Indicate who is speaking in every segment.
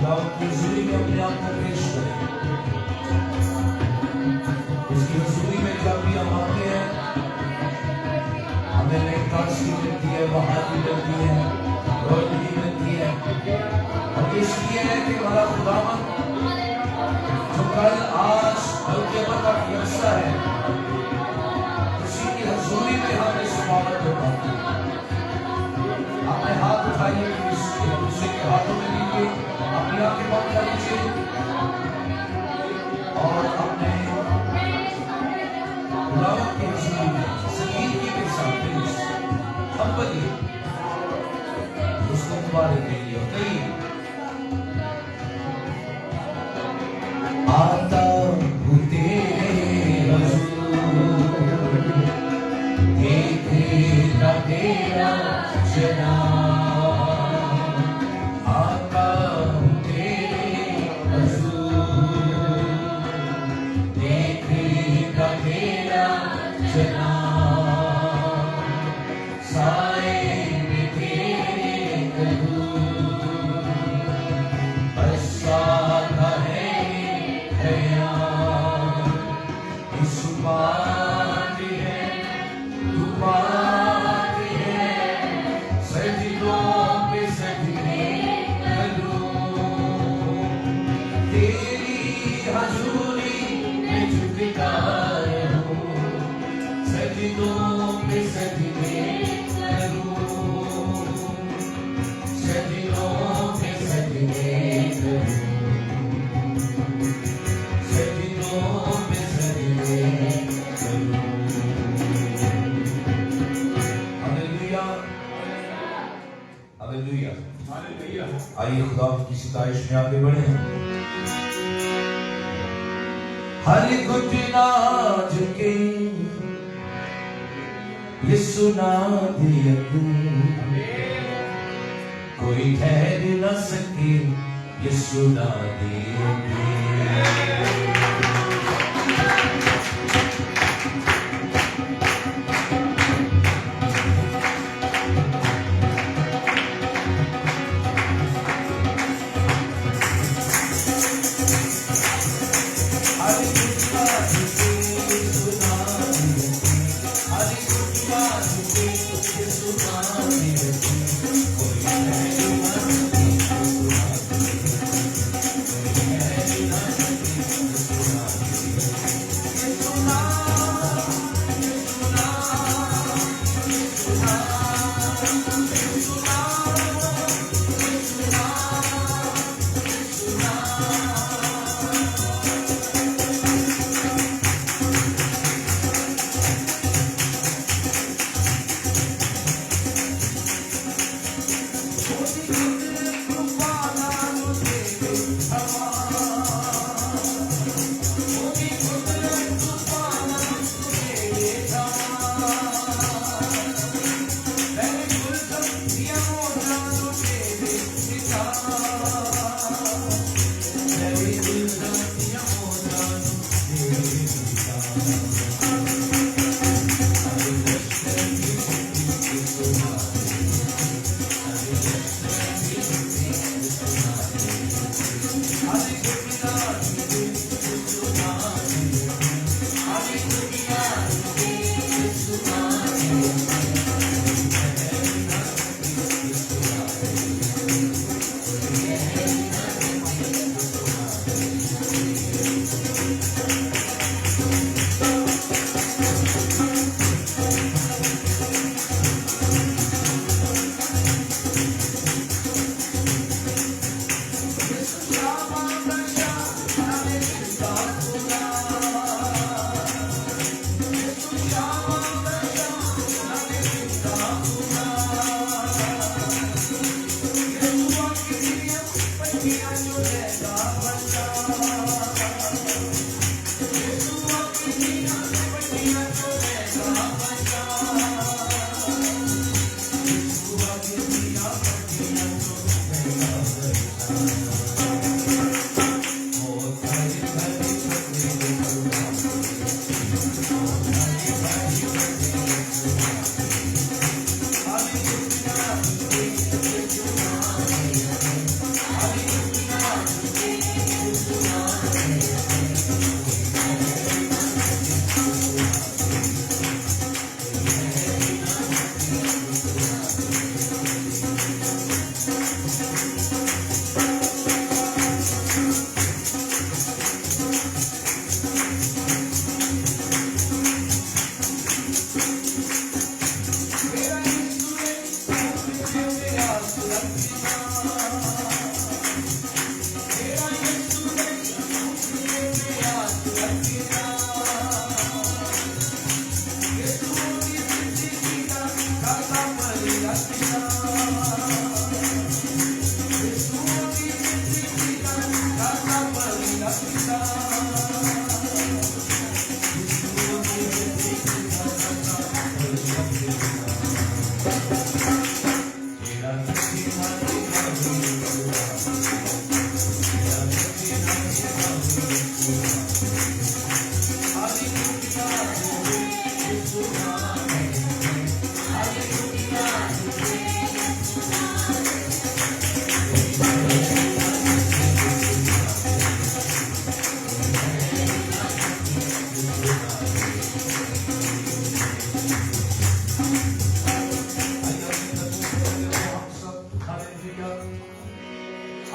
Speaker 1: खुदावंद की हुजूरी में अपने आप को पेश करें। उसकी हुजूरी में जब भी हम आते हैं हमें नई ताजगी मिलती है, बहादुरी मिलती है, रोशनी मिलती है। और इसलिए है कि हमारा खुदावंद जो कल आज बल्कि तक यकसा है, उसी की हुजूरी में हम इस इबादत को पाते हैं। अपने हाथ उठाइए, दूसरे के हाथों में लीजिए, अपनी आंखें बंद कर लीजिए और अपने खुदावंद की हुजूरी में संगीत के साथ हम बलिए उसको मुबारक देंगे। कहिए आता हूँ तेरे हुजूर, देखेगा तेरा जनाब। आता हूँ तेरे हुजूर, देखेगा तेरा जनाब। साए में तेरे कदूर, बस आता है ख्याल। इस बात है तू बात है, सजदों पे सजदे करूं। तेरी हुजूरी में झुकता रहूं, सजदों पे सजदे करूं, सजदों पे सजदे करूं, सजदों पे सजदे करूं। Hallelujah, hallelujah, hallelujah. आइए खुदा की सिताइश में आगे बढ़े। हर घुटना झुके ये सुना दिया तू, कोई ठहर न सके ये सुना दिया तू।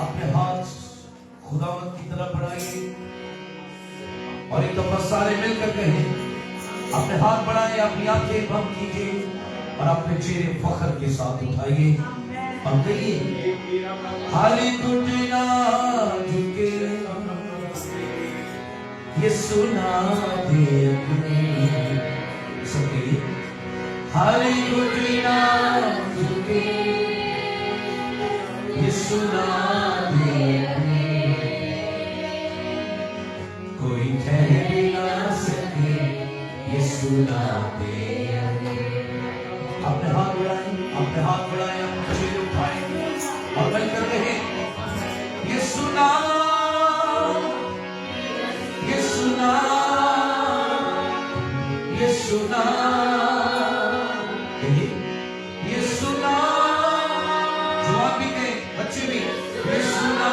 Speaker 1: अपने हाथ खुदावंत की तरफ बढ़ाइए और एक दफा सारे मिलकर कहें, अपने हाथ बढ़ाएं, अपनी आंखें बंद कीजिए और अपने चेहरे फख्र के साथ उठाइए और कहिए, हाली टूटना झुके ये सुना दे सब कहिए, हाली टूटना झुके ये सुना दे, कोई ठहर ना सके ये सुना दे। अपने हाथ बढ़ाएं, अपने हाथ बढ़ाएं, अपने चेहरे उठाएं और मिलकर कहें, ये सुना, ये सुना, ये सुना, ये सुना, जवाब भी कहें, बच्चे भी, ये सुना,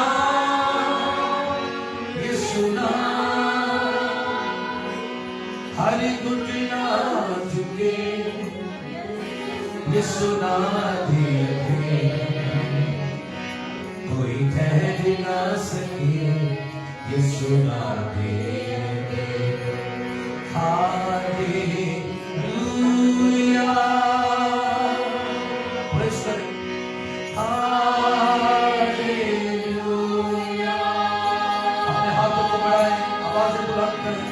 Speaker 1: ये सुना, हर घुटना झुके ये सुना दे, कोई ठहर ना सके ये सुना दे। हालेलुया, प्रेज़ करें, हालेलुया। अपने हाथों को बढ़ाएं, आवाज़ें बुलंद करें,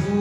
Speaker 1: तू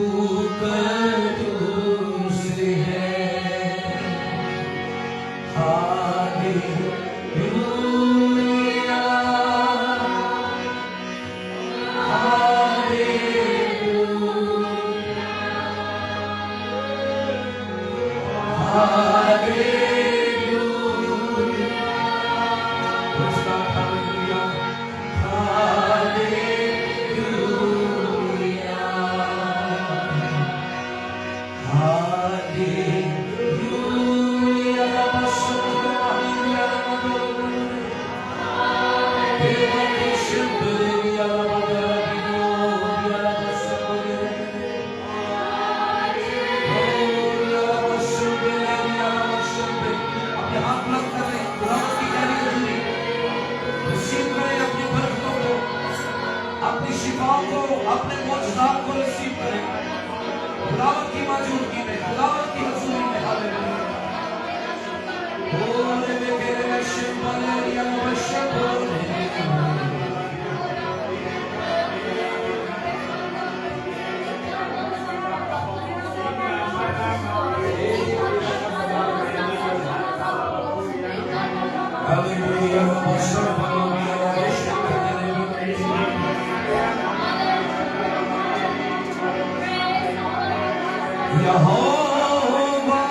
Speaker 1: यहोवा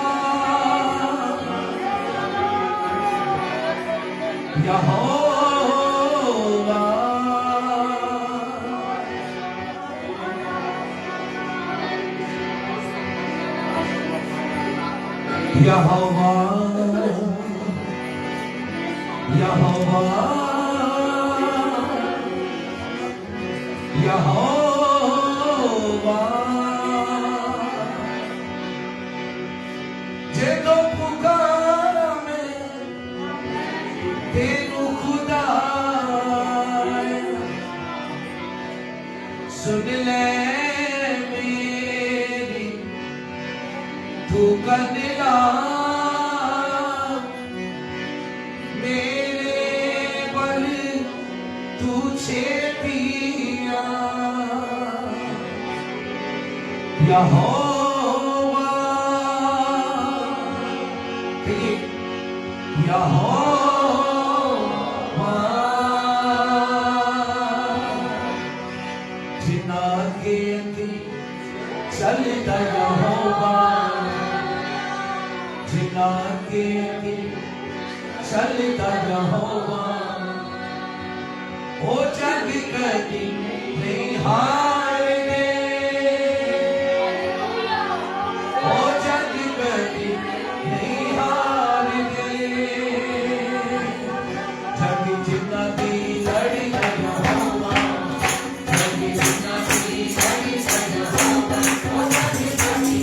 Speaker 1: यहोवा यहोवा यहोवा यहोवा जेको पुकारा मैं तेनू खुदा सुन ले मेरी तू कदला मेरे बल तू छेतिया यहोवा यहोवा जिना के चलता यहोवा जिना के चलता यहोवा ओ जग कदी नहीं हारने ओ जग कदी नहीं हारने जग जिन्ना दी लड़ी यहोवा जग जिन्ना दी लड़ी यहोवा ओ जग कदी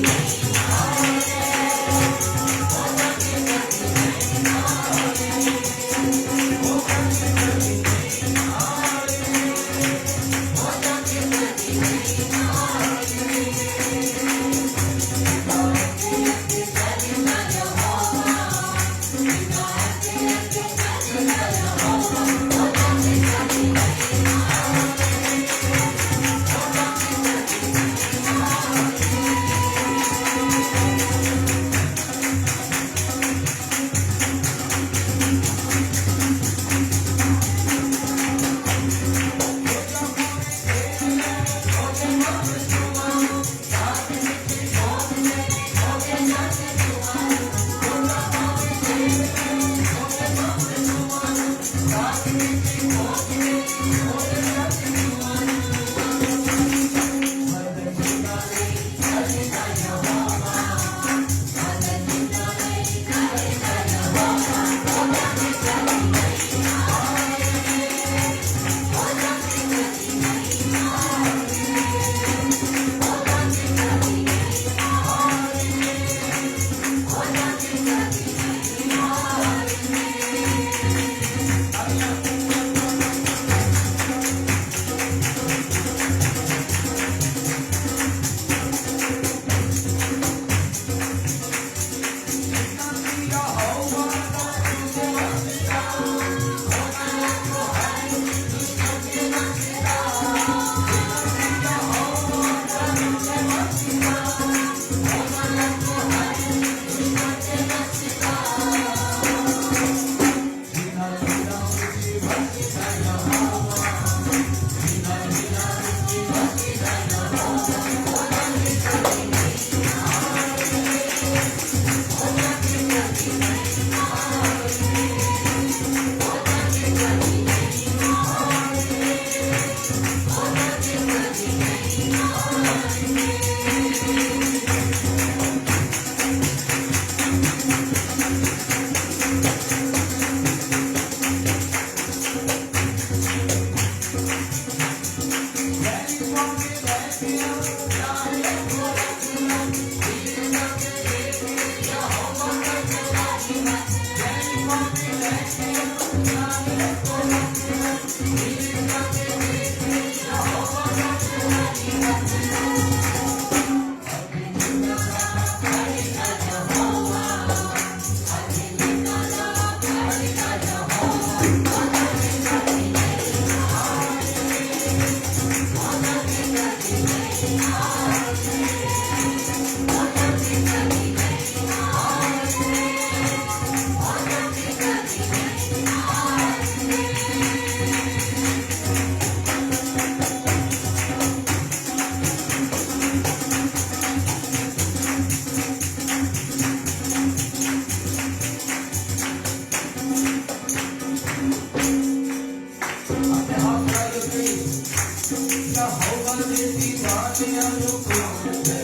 Speaker 1: दीवानियां को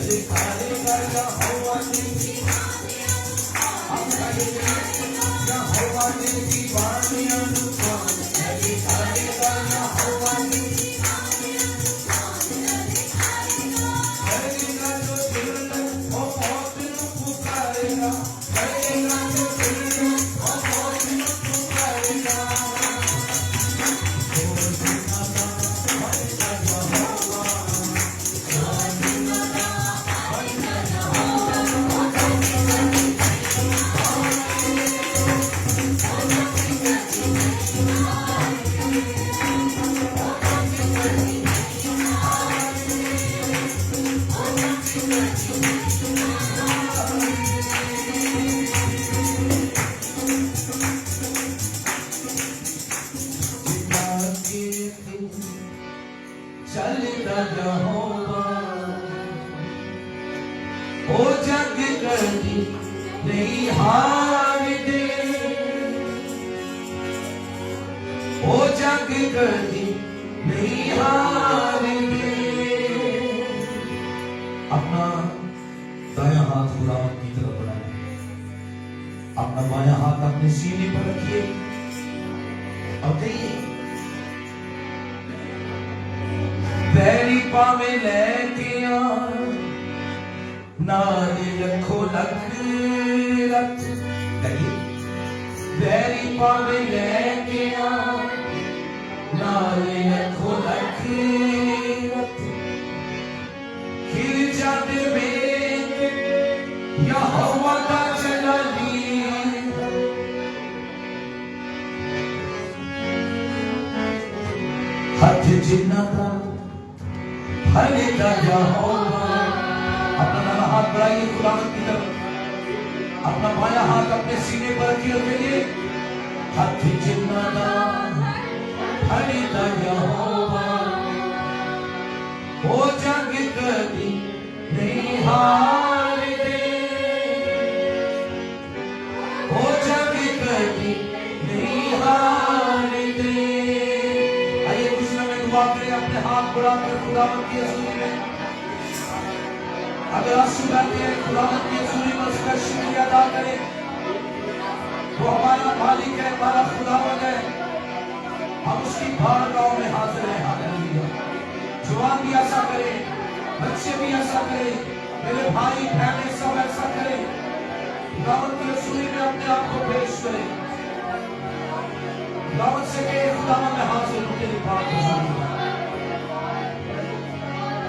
Speaker 1: दिखाएगा यहोवा ने अपना यहोवा ने दीवानियां को दिखाएगा यहोवा ने करेगा जो दिल वो मौत को पुकारेगा करेगा जो दिल वो मौत को पुकारेगा चलता यहोवा ओ जग कभी नहीं हार दे ओ जग कभी नहीं हार दे अपना दायां हाथ खुदावंद की तरफ बढ़ाइए अपना बायां हाथ अपने सीने पर रखिए और कहिए पैरी पावे लेके आ नारे रखो लख रख कहिए पैरी पावे लेके आ नारे रखो लख रख खिल जाते में यहोवा का जलाली हथ जिन्ना था यहोवा अपना दाहिना हाथ बढ़ाइए खुदावंद की तरफ अपना बायां हाथ अपने सीने पर रखिए कहिए हाथ जिन्ना यहोवा ओ जग कभी नहीं हार दे ओ जग कभी नहीं हार दे आइए कुछ समय दुआ करें अपने हाथ बढ़ाकर खुदावंद की हजूरी में अगर आंसू बहते हैं खुदावंद की हजूरी में उसका शुक्रिया अदा करें वो हमारा मालिक है हमारा खुदावंद है हम उसकी बारगाह में हाजिर हैं हालेलुया जवान भी ऐसा करे बच्चे भी ऐसा करे मेरे भाई बहनें सब ऐसा करें खुदावंद की हजूरी में अपने आप को पेश करें खुदावंद से कहे खुदावंद में हाजिर हूं तेरी बात हजूरी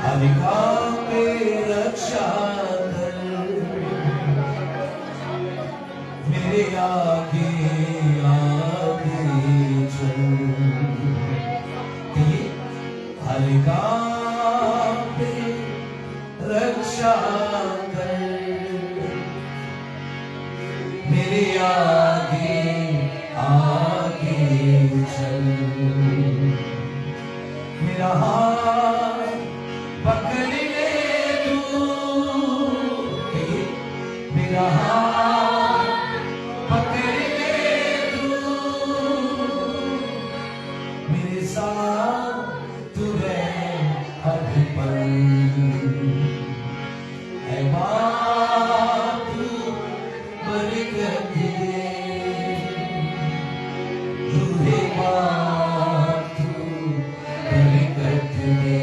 Speaker 1: हलिका पे रक्षा कर मेरे आगे आगे चल हलिका पे रक्षा कर मेरे आगे आगे चल मेरा हाथ पकड़ ले तू मेरा हाथ पकड़ ले तू मेरे साथ तू रह हर पल ऐ बाप तू बरकत दे रूहे बाप तू बरकत दे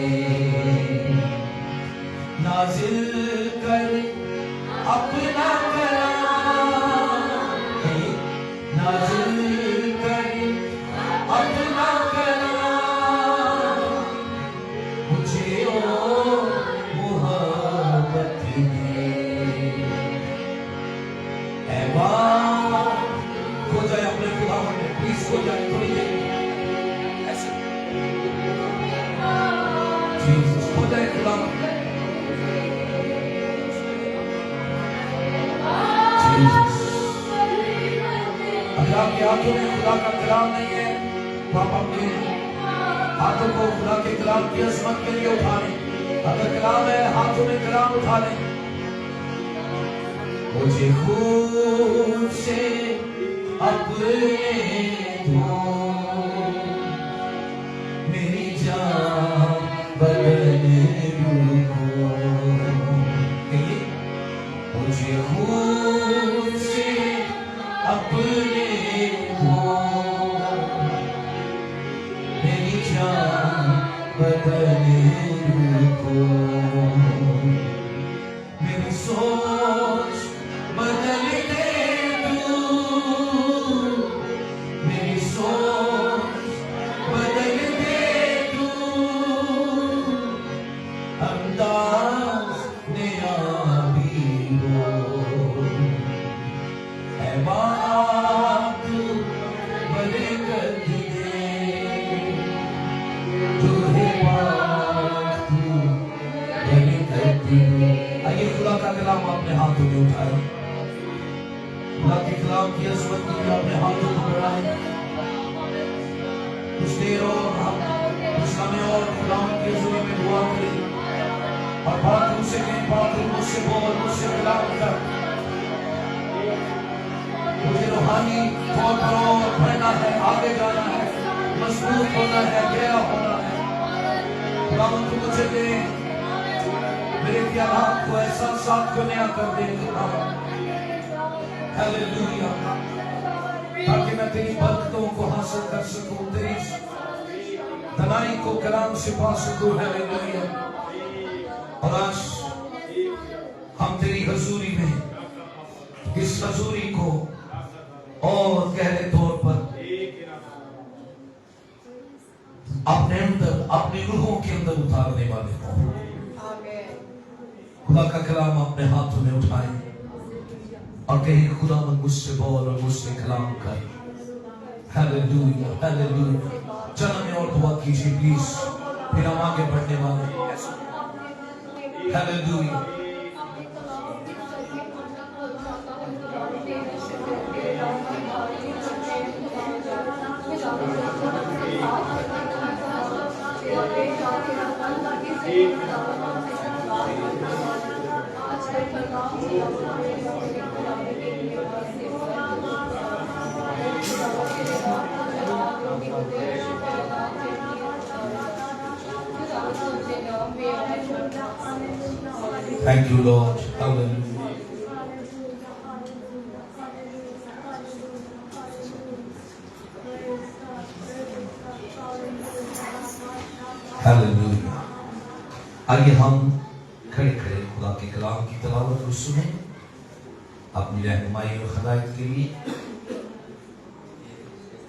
Speaker 1: नाजिल कर अपना कलाम नाजिल कर अपना कलाम मुझे ओ मोहब्बत दे ऐ बाप खो जाए अपने खुदावंद में प्लीज खो जाए थोड़ी देर ऐसे जीसस खो जाए खुदावंद में अगर आपके हाथों में खुदा का कलाम नहीं है तो आप अपने हाथों को खुदा के कलाम की अजमत के लिए उठा लें अगर कलाम है हाथों में कलाम उठा लें मुझे खूब से अपने दो मेरी जान बदल आइए खुदा का कलाम अपने हाथों में उठाए, खुदा के कलाम की अज़मत के लिए अपने हाथों को बढ़ाए। कुछ देर और हम कुछ समय और खुदा की हज़ूरी में दुआ करें और बात उनसे कहें, बात मुझसे बोल, मुझसे कलाम कर। मुझे रूहानी तौर पर और बढ़ना है, आगे जाना है, मजबूत होना है, गहरा होना है। खुदा तू मुझे दे, मेरे ख्यालात को ऐसा साफ को नया कर दे खुदा, हालेलुया, ताकि मैं तेरी बरकतों को हासिल कर सकूं, तेरी तनाई को कलाम से पा सकूं, हालेलुया। और आज हम तेरी हजूरी में इस हजूरी को और गहरे तौर पर अपने अंदर, अपनी रूहों के अंदर उतारने वाले हो। खुदा का कलाम अपने हाथों में उठाए और कहीं खुदा मुझसे बोल और मुझसे कलाम कर। Hallelujah, hallelujah. चलो में और दुआ कीजिए प्लीज, फिर हम आगे बढ़ने वाले हैं। Hallelujah. Thank you, Lord. Hallelujah. Hallelujah. आइए हम खड़े खड़े खुदा के कलाम की तिलावत को सुने अपनी रहनुमाई और हिदायत के लिए।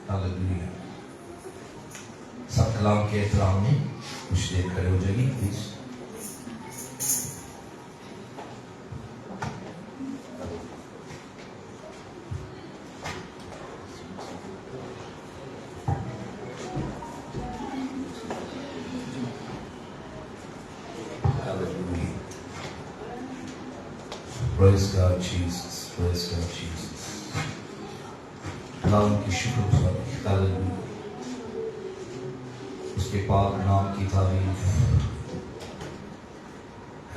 Speaker 1: हालेलुया। सब कलाम के एहतराम में कुछ देर खड़े हो जाइए please. Praise God, Jesus. Praise God, Jesus. नाम की शुक्र, हालेलुया। उसके पाक नाम की तारीफ,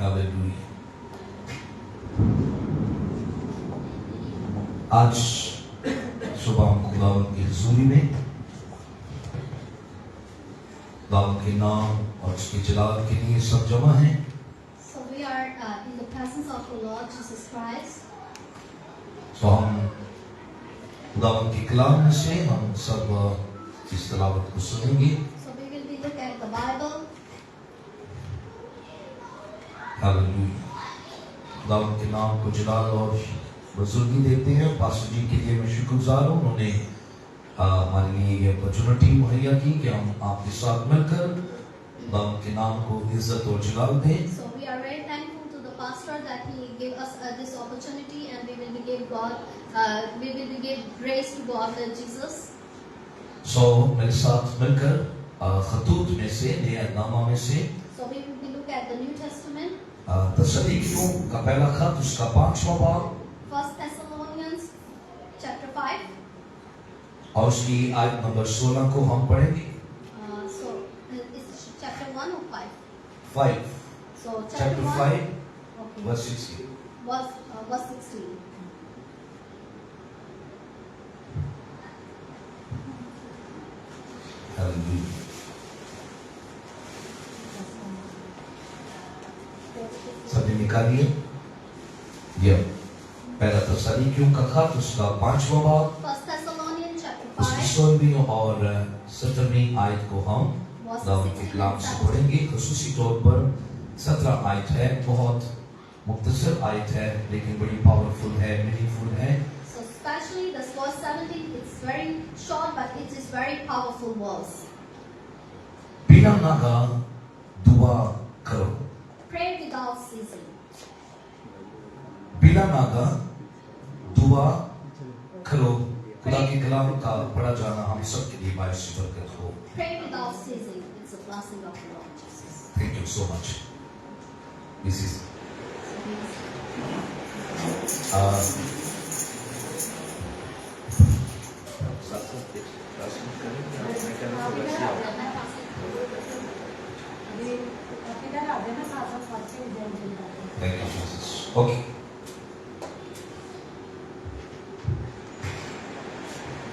Speaker 1: हालेलुया। आज सुबह हम खुदावंद की हुजूरी में खुदावंद के नाम और उसके जलाल के लिए सब जमा हैं।
Speaker 2: We are in the presence of the Lord Jesus Christ.
Speaker 1: तो हम खुदावंद के कलाम में से हम सब इस तिलावत को सुनेंगे।
Speaker 2: So we will be looking at the Bible.
Speaker 1: Hallelujah. खुदावंद के नाम को जलाल और बुजुर्गी देते हैं। पास्टर जी के लिए मैं शुक्रगुजार हूँ, उन्होंने हमारे लिए ये अपॉर्चुनिटी मुहैया की कि हम आपके साथ मिलकर खुदावंद के नाम को इज्जत और जलाल दें।
Speaker 2: So we are very thankful to the pastor that he gave us this opportunity, and we will be give God, we will be give grace to God and Jesus.
Speaker 1: So मेरे साथ मिलकर खतूत में से, नया नामा में से,
Speaker 2: So we will be look at the New Testament.
Speaker 1: तस्सलीकियों का पहला खत, उसका 5वां बाब,
Speaker 2: 1 Thessalonians chapter 5.
Speaker 1: और उसकी आयत नंबर 16 को हम पढ़ेंगे।
Speaker 2: So it's chapter 1 or 5?
Speaker 1: 5.
Speaker 2: So
Speaker 1: Chapter
Speaker 2: 1.
Speaker 1: 5,
Speaker 2: Okay.
Speaker 1: verse 16.
Speaker 2: Verse 16.
Speaker 1: Hallelujah. सबने निकालिए ये पहला तस्सलीकियों का खत, उसका 5वां बाब,
Speaker 2: 1 Thessalonians chapter
Speaker 1: उसकी
Speaker 2: 5.
Speaker 1: 16वीं और 17वीं आयत को हम खुदावंद के कलाम से पढ़ेंगे। खुसूसी तौर पर 17 आयत है, बहुत मुख्तसर आयत है लेकिन बड़ी पावरफुल है, मीनिंगफुल है।
Speaker 2: So especially this verse 17, it's very short but it is very powerful verse.
Speaker 1: बिना नागा दुआ करो,
Speaker 2: Pray without ceasing.
Speaker 1: बिना नागा दुआ करो। खुदा के कलाम का पढ़ा जाना हम सब के लिए बायस बरकत हो।
Speaker 2: Pray without ceasing. It's a blessing of the Lord Jesus.
Speaker 1: Thank you so much. This is okay,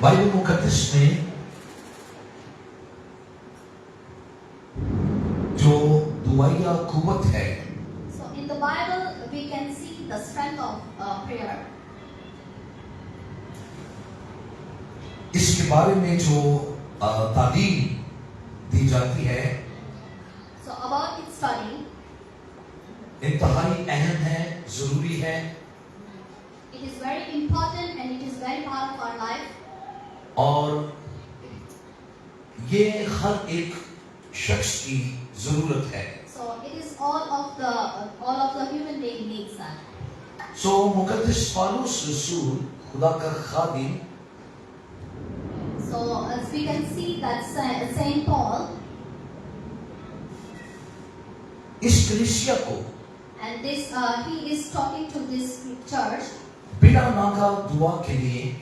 Speaker 1: Bible मुकद्दस में जो दुआया कुव्वत है,
Speaker 2: So in the Bible, we can see the strength of prayer.
Speaker 1: इसके बारे में जो तालीम दी जाती है,
Speaker 2: So about its study,
Speaker 1: इंतहाई अहम है, जरूरी है,
Speaker 2: it is very important and it is very part of our life.
Speaker 1: और ये हर एक शख्स की जरूरत है.
Speaker 2: So it is all of the human being needs that.
Speaker 1: सो मुकद्दस पौलुस रसूल, खुदा का खादिम,
Speaker 2: So as we can see that Saint Paul,
Speaker 1: इस कलीसिया को
Speaker 2: and this he is talking to this church,
Speaker 1: बिना नागा दुआ के लिए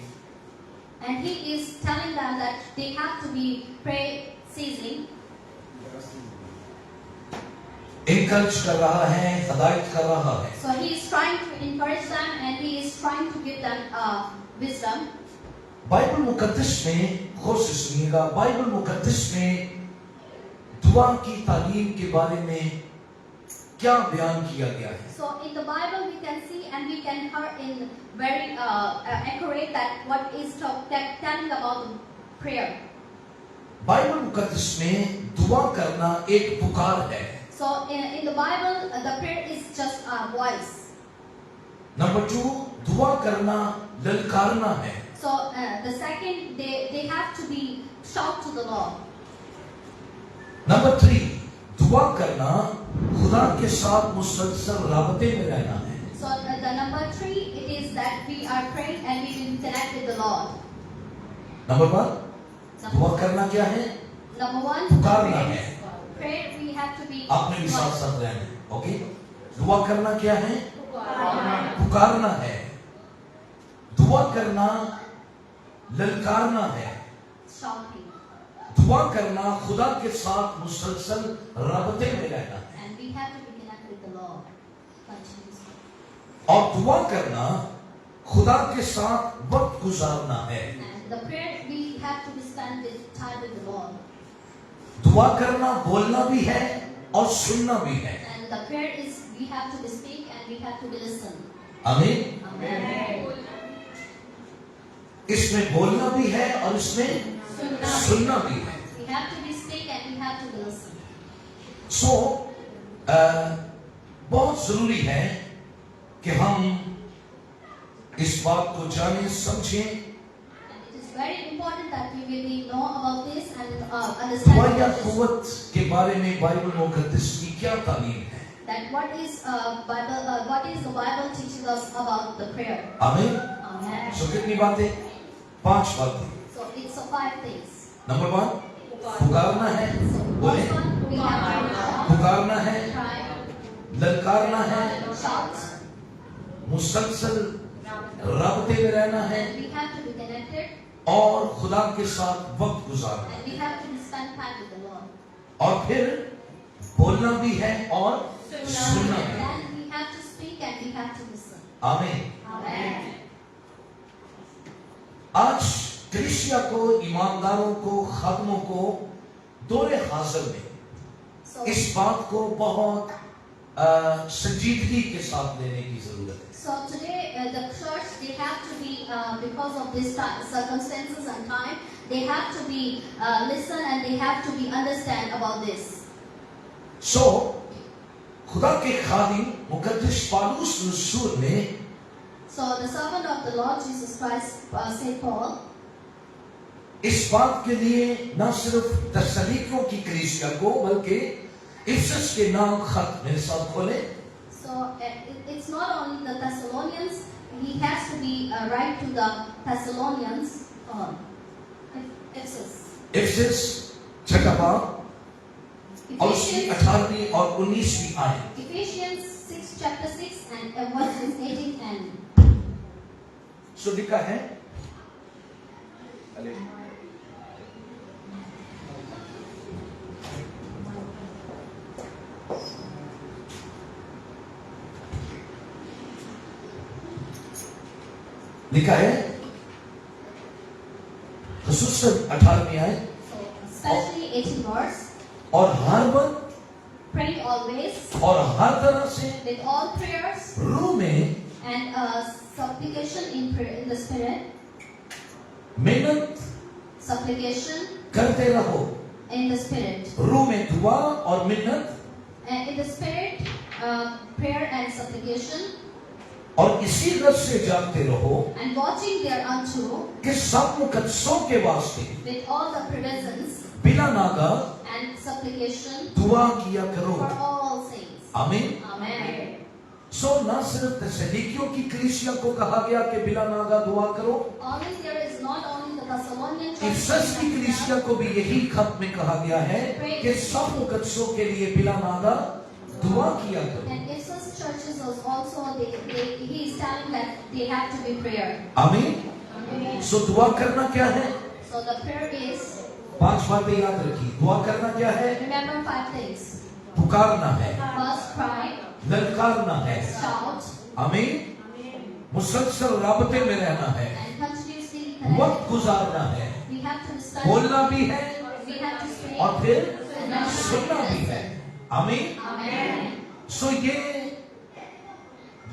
Speaker 2: and he is telling them that they have to be pray ceasing.
Speaker 1: Encourage कर रहा है, हदायत कर रहा है.
Speaker 2: So he is trying to encourage them and he is trying to give them wisdom.
Speaker 1: Bible मुकद्दस में गौर से सुनिएगा, बाइबल मुकद्दस में दुआ की तालीम के बारे में क्या बयान किया गया है.
Speaker 2: So in the Bible we can see and we can hear in very accurate that what is telling about prayer.
Speaker 1: Bible मुकद्दस में दुआ करना एक पुकार है.
Speaker 2: So in the Bible the prayer is just a voice.
Speaker 1: Number 2, दुआ करना ललकारना है.
Speaker 2: So the second they have to be shout to the Lord.
Speaker 1: Number 3, दुआ करना खुदा के साथ मुसलसल राबते में रहना है.
Speaker 2: So the number 3 it is that we are praying and we will connect with the Lord.
Speaker 1: Number 1, दुआ करना क्या है?
Speaker 2: Number 1,
Speaker 1: पुकारना है.
Speaker 2: prayer we have to be.
Speaker 1: आपने भी साथ साथ रहना. ओके, दुआ करना क्या है? पुकारना है. दुआ करना ललकारना है.
Speaker 2: Shouting.
Speaker 1: दुआ करना खुदा के साथ मुसलसल राबते में रहना है.
Speaker 2: And we have to be connected with the Lord. Continuously.
Speaker 1: और दुआ करना खुदा के साथ वक्त गुजारना है.
Speaker 2: And the prayer we have to be spent with time with the Lord.
Speaker 1: दुआ करना बोलना भी है और सुनना भी है.
Speaker 2: And the prayer is we have to be speak and we have to be listen.
Speaker 1: आमीन.
Speaker 2: Amen.
Speaker 1: इसमें बोलना भी है और इसमें सुनना भी है.
Speaker 2: We have to be speak and we have to be listen.
Speaker 1: सो बहुत जरूरी है कि हम इस बात को जाने समझें.
Speaker 2: And it is very important that we really know about this and
Speaker 1: दुआया
Speaker 2: understand
Speaker 1: कुव्वत के बारे में बाइबल मुकद्दस की क्या तालीम है.
Speaker 2: that what is the Bible teaching us about the prayer.
Speaker 1: आमीन.
Speaker 2: Amen.
Speaker 1: सो कितनी बातें? 5 बातें.
Speaker 2: So it's 5 things.
Speaker 1: नंबर 1, पुकारना है. बोले,
Speaker 2: First one, we have to
Speaker 1: पुकारना है,
Speaker 2: try,
Speaker 1: ललकारना है,
Speaker 2: shout,
Speaker 1: मुसलसल राबते में रहना है
Speaker 2: and we have to be connected
Speaker 1: और खुदा के साथ वक्त गुजारना.
Speaker 2: and we have to spend time with the Lord.
Speaker 1: और फिर बोलना भी है और सुनना भी.
Speaker 2: Then we have to speak and we have to listen.
Speaker 1: आमीन.
Speaker 2: Amen.
Speaker 1: आज कलीसिया को, ईमानदारों को, खादमों को दौरे हाजिर में
Speaker 2: So,
Speaker 1: इस बात को बहुत संजीदगी के साथ लेने की जरूरत है.
Speaker 2: so today the church they have to be because of this circumstances and time they have to be listen and they have to be understand about this.
Speaker 1: सो खुदा के खादिम मुकद्दस पौलुस रसूल ने
Speaker 2: So the servant of the Lord Jesus Christ, Saint Paul,
Speaker 1: इस बात के लिए न सिर्फ तस्सलीकियों की कलीसिया को बल्कि इफिसस के नाम खत मेरे साथ खोले.
Speaker 2: so it's not only the Thessalonians, he has to be right to the Thessalonians, Ephesus.
Speaker 1: Ephesus छठा बाब और उसकी
Speaker 2: Ephesians,
Speaker 1: 18वीं और 19वीं आयत.
Speaker 2: Ephesians 6 chapter 6 and verses 18 and
Speaker 1: सो लिखा है, लिखा है खुसूसन 18 आए,
Speaker 2: Especially 18 verse.
Speaker 1: और हर वक्त
Speaker 2: Pray always
Speaker 1: और हर तरह से
Speaker 2: with all prayers
Speaker 1: रूह में
Speaker 2: and supplication in prayer in the spirit.
Speaker 1: मेहनत
Speaker 2: Supplication
Speaker 1: करते रहो,
Speaker 2: in the spirit.
Speaker 1: रूह में दुआ और मिन्नत,
Speaker 2: And in the spirit, prayer and supplication,
Speaker 1: और इसी रस से जागते रहो
Speaker 2: and watching thereunto
Speaker 1: कि सब मुकद्दसों के वास्ते
Speaker 2: with all the provisions
Speaker 1: बिना नागा
Speaker 2: and supplication
Speaker 1: दुआ किया करो।
Speaker 2: for all saints.
Speaker 1: आमीन।
Speaker 2: Amen.
Speaker 1: सो ना सिर्फ थेसलोनिकियों की कलीसिया को कहा गया कि बिना नागा दुआ करो,
Speaker 2: Only there is not only the Thessalonian church.
Speaker 1: Ephesus की कलीसिया को भी यही खत में कहा गया है कि सब मुकद्दसों के लिए बिना नागा दुआ किया करो।
Speaker 2: And Ephesus churches was also he is telling that they have to be prayer.
Speaker 1: आमीन।
Speaker 2: Amen.
Speaker 1: सो दुआ करना क्या है?
Speaker 2: So the prayer is,
Speaker 1: 5 बातें याद रखिए। दुआ करना क्या है?
Speaker 2: remember 5 things.
Speaker 1: पुकारना है,
Speaker 2: First, cry,
Speaker 1: ललकारना है,
Speaker 2: shout,
Speaker 1: आमीन, मुसलसल राबते में रहना है,
Speaker 2: and continuously
Speaker 1: वक्त
Speaker 2: connect.
Speaker 1: गुजारना है,
Speaker 2: We have to study.
Speaker 1: बोलना भी है
Speaker 2: We have to speak.
Speaker 1: और फिर
Speaker 2: And then
Speaker 1: सुनना भी है। आमीन।
Speaker 2: Amen.
Speaker 1: सो ये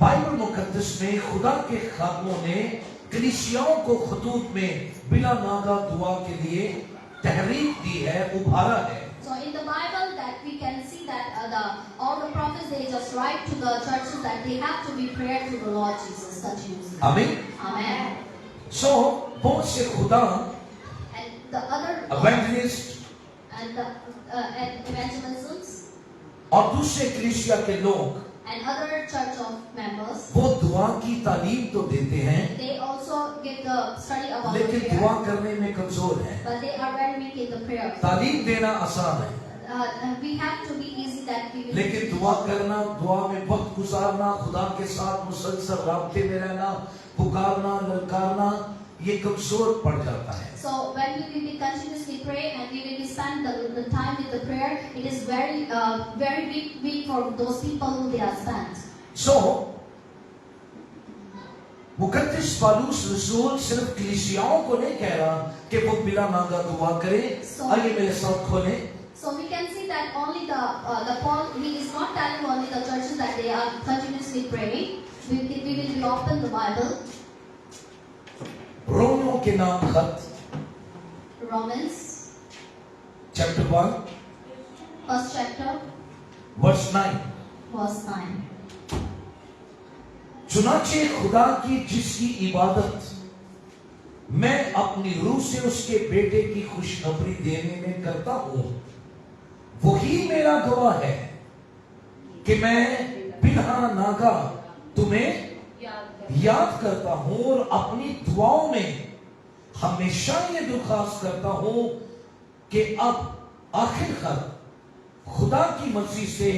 Speaker 1: बाइबल मुकद्दस में खुदा के खादमों ने कलीसियाओं को खतूत में बिना नागा दुआ के लिए तहरीक दी है, उभारा है।
Speaker 2: So in the Bible that we can see that all the prophets they just write to the churches that they have to be prayer to the Lord Jesus continuously.
Speaker 1: आमीन।
Speaker 2: Amen.
Speaker 1: सो बहुत से खुदा
Speaker 2: And the other
Speaker 1: evangelist
Speaker 2: and the and evangelisms
Speaker 1: और दूसरे कलीसिया के लोग
Speaker 2: and other church of members
Speaker 1: वो दुआ की तालीम तो देते हैं,
Speaker 2: they also get the study about the
Speaker 1: लेकिन
Speaker 2: prayer,
Speaker 1: दुआ करने में कमजोर है।
Speaker 2: but they are very weak in the prayer.
Speaker 1: तालीम देना आसान है,
Speaker 2: We have to be easy that we will.
Speaker 1: लेकिन दुआ करना, दुआ में वक्त गुजारना, खुदा के साथ मुसलसल राब्ते में रहना, पुकारना, ललकारना, ये कमजोर पड़ जाता है।
Speaker 2: So when we will be continuously pray and we will be spend the time with the prayer, it is very weak for those people who they are spent.
Speaker 1: सो मुकद्दस पौलुस रसूल सिर्फ कलीसियाओं को नहीं कह रहा कि वो बिला नागा दुआ करें। आइए मेरे साथ खोलें।
Speaker 2: So we can see that only the Paul, he is not telling only the churches that they are continuously praying. We will be open the Bible.
Speaker 1: रोमियों के नाम खत
Speaker 2: Romans
Speaker 1: chapter 1
Speaker 2: first chapter
Speaker 1: verse 9।
Speaker 2: verse 9.
Speaker 1: चुनाचे खुदा की जिसकी इबादत मैं अपनी रूह से उसके बेटे की खुशखबरी देने में करता हूं, वही मेरा गवाह है कि मैं बिना नागा तुम्हें याद करता हूं और अपनी दुआओं में हमेशा ये दरख्वास्त करता हूं कि अब आखिरकार खुदा की मर्जी से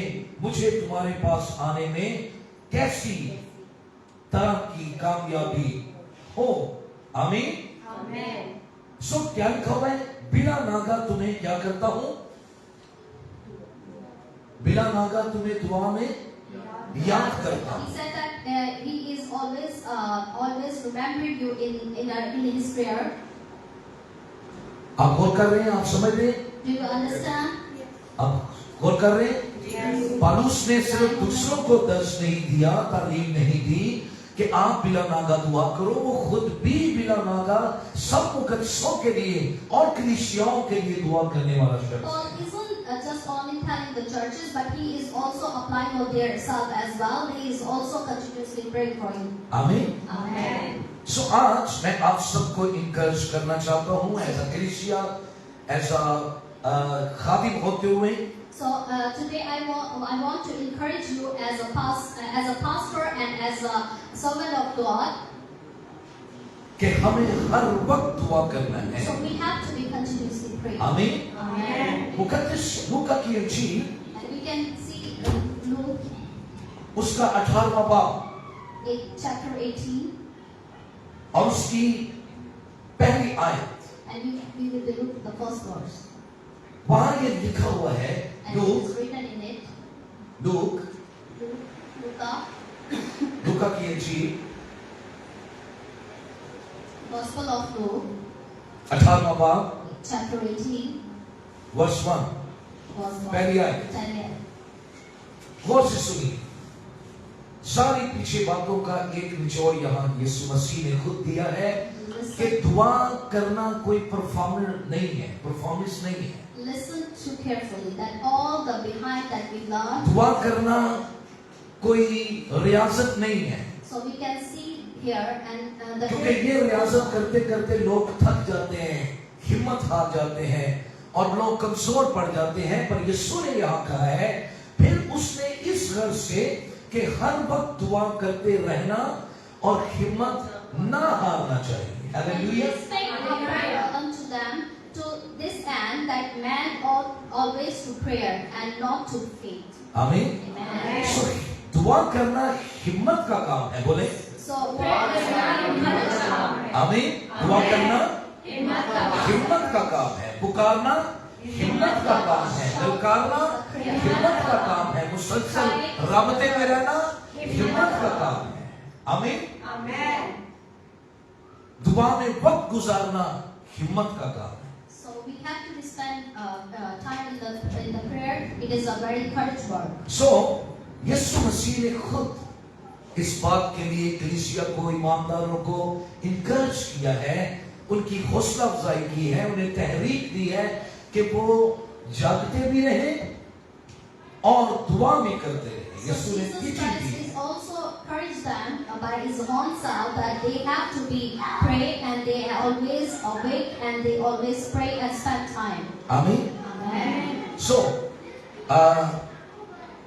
Speaker 1: मुझे तुम्हारे पास आने में कैसी तरह की कामयाबी हो। आमीन।
Speaker 2: Amen.
Speaker 1: सो क्या लिखा हुआ है? बिना नागा तुम्हें क्या करता हूं? बिना नागा तुम्हें दुआ में याद करता हूं।
Speaker 2: He said that he is always remembering you in his prayer.
Speaker 1: आप गौर कर रहे हैं? आप समझ रहे हैं?
Speaker 2: Do you understand?
Speaker 1: आप गौर कर रहे हैं? पौलुस ने सिर्फ दूसरों को दर्श नहीं दिया, तालीम नहीं दी कि आप बिला नागा दुआ करो, वो खुद भी बिला नागा सब मुकद्दसों के लिए और कलीसियाओं के लिए दुआ करने वाला शख्स।
Speaker 2: Paul isn't just only telling the churches, but he is also applying on their self as well. He is also continuously praying for you.
Speaker 1: आमीन।
Speaker 2: Amen.
Speaker 1: सो आज मैं आप सबको इनकरेज करना चाहता हूं एज अ कलीसिया, एज अ खादिम होते हुए।
Speaker 2: So today I want to encourage you as a pastor and as a servant of God.
Speaker 1: कि हमें हर वक्त दुआ करना है।
Speaker 2: So we have to be continuously praying.
Speaker 1: आमीन।
Speaker 2: Amen.
Speaker 1: मुकद्दस लूका की इंजील
Speaker 2: And we can see Luke
Speaker 1: उसका 18वां बाब
Speaker 2: chapter 18
Speaker 1: और उसकी पहली आयत,
Speaker 2: And we will look at the first verse.
Speaker 1: वहां ये लिखा हुआ है,
Speaker 2: And it is written in it.
Speaker 1: लूका की इंजील
Speaker 2: Gospel of Luke,
Speaker 1: 18वां बाब
Speaker 2: chapter 18,
Speaker 1: वर्ष 1,
Speaker 2: verse 1.
Speaker 1: पहली आयत।
Speaker 2: 10 years.
Speaker 1: गौर से सुनिए, सारी पीछे बातों का एक निचोड़ यहाँ यीशु मसीह ने खुद दिया है कि दुआ करना कोई परफॉर्मेंस नहीं है।
Speaker 2: Listen to carefully that all the behind that we learn.
Speaker 1: दुआ करना कोई रियाजत नहीं है,
Speaker 2: So we can see here and the
Speaker 1: क्योंकि ये रियाजत करते करते लोग थक जाते हैं, हिम्मत हार जाते हैं और लोग कमजोर पड़ जाते हैं। पर यीशु ने यहाँ कहा है, फिर उसने इस गर्ज से कि हर वक्त दुआ करते रहना और हिम्मत ना हारना चाहिए।
Speaker 2: And
Speaker 1: hallelujah.
Speaker 2: he spake a parable unto them to this end that man ought always to prayer and not to faint.
Speaker 1: आमीन।
Speaker 2: Amen.
Speaker 1: So, दुआ करना हिम्मत का काम है, बोले
Speaker 2: So prayer is not encouragement.
Speaker 1: आमीन। दुआ करना हिम्मत का काम है, पुकारना हिम्मत का काम है, ललकारना हिम्मत का काम है, मुसलसल राबते में रहना हिम्मत का काम है। आमीन। दुआ में वक्त गुजारना हिम्मत का काम है।
Speaker 2: So we have to spend time in the prayer. It is a very courage work.
Speaker 1: So यीशु मसीह ने खुद इस बात के लिए कलीसिया को, ईमानदारों को इनकरेज किया है, उनकी हौसला अफजाई की है, उन्हें तहरीक दी है कि वो जागते भी रहे और दुआ भी करते रहे।
Speaker 2: So
Speaker 1: यीशु ने
Speaker 2: Jesus
Speaker 1: teaching
Speaker 2: Christ
Speaker 1: the.
Speaker 2: is also encouraged them by his own self that they have to be pray and they are always awake and they always pray and spend time.
Speaker 1: आमीन।
Speaker 2: Amen.
Speaker 1: So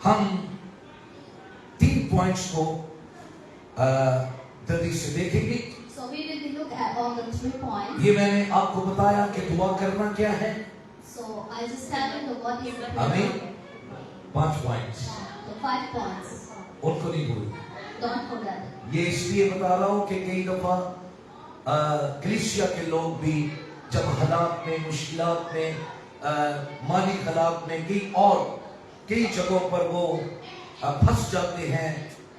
Speaker 1: हम 3 points को जल्दी से देखेंगे।
Speaker 2: So we will be look at all the 3 points.
Speaker 1: ये मैंने आपको बताया कि दुआ करना क्या है।
Speaker 2: So I just tell you the what is the prayer.
Speaker 1: आमीन। 5 पॉइंट्स,
Speaker 2: The 5 points.
Speaker 1: उनको नहीं भूलिए।
Speaker 2: Don't forget it.
Speaker 1: ये इसलिए बता रहा हूँ कि कई दफा कलीसिया के लोग भी जब हालात में, मुश्किलात में, माली हालात में, कई जगहों पर वो फंस जाते हैं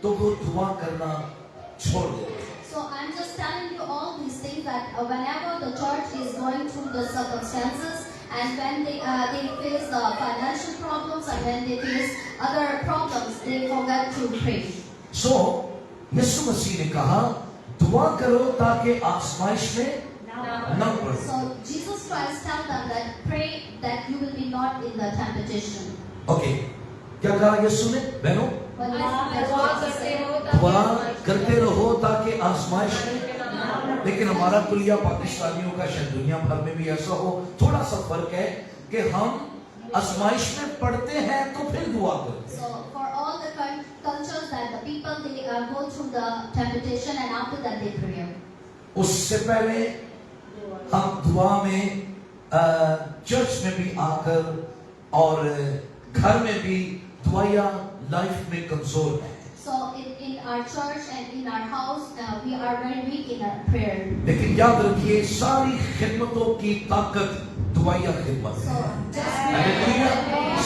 Speaker 1: तो वो दुआ करना छोड़ देते हैं।
Speaker 2: So I'm just telling you all these things that whenever the church is going through the circumstances and when they face the financial problems and when they face other problems, they forget to pray.
Speaker 1: So यीशु मसीह ने कहा दुआ करो ताकि आजमाइश में न पड़ो।
Speaker 2: So Jesus Christ tell them that pray that you will be not in the temptation.
Speaker 1: Okay, क्या कहा यीशु ने? बहनों,
Speaker 2: When you
Speaker 1: दुआ करते रहो ताकि आजमाइश में। लेकिन हमारा कुलिया पाकिस्तानियों का, शायद दुनिया भर में भी ऐसा हो, थोड़ा सा फर्क है कि हम आजमाइश में पड़ते हैं तो फिर दुआ करते हैं।
Speaker 2: So for all the cultures that the people they go through the temptation and after that they pray.
Speaker 1: उससे पहले हम दुआ में चर्च में भी आकर और घर में भी दुआया लाइफ में कमजोर है।
Speaker 2: So in our church and in our house we are very weak in our prayer.
Speaker 1: लेकिन याद रखिए सारी खिदमतों की ताकत दुआया खिदमत
Speaker 2: So
Speaker 1: है।
Speaker 2: just
Speaker 1: hallelujah.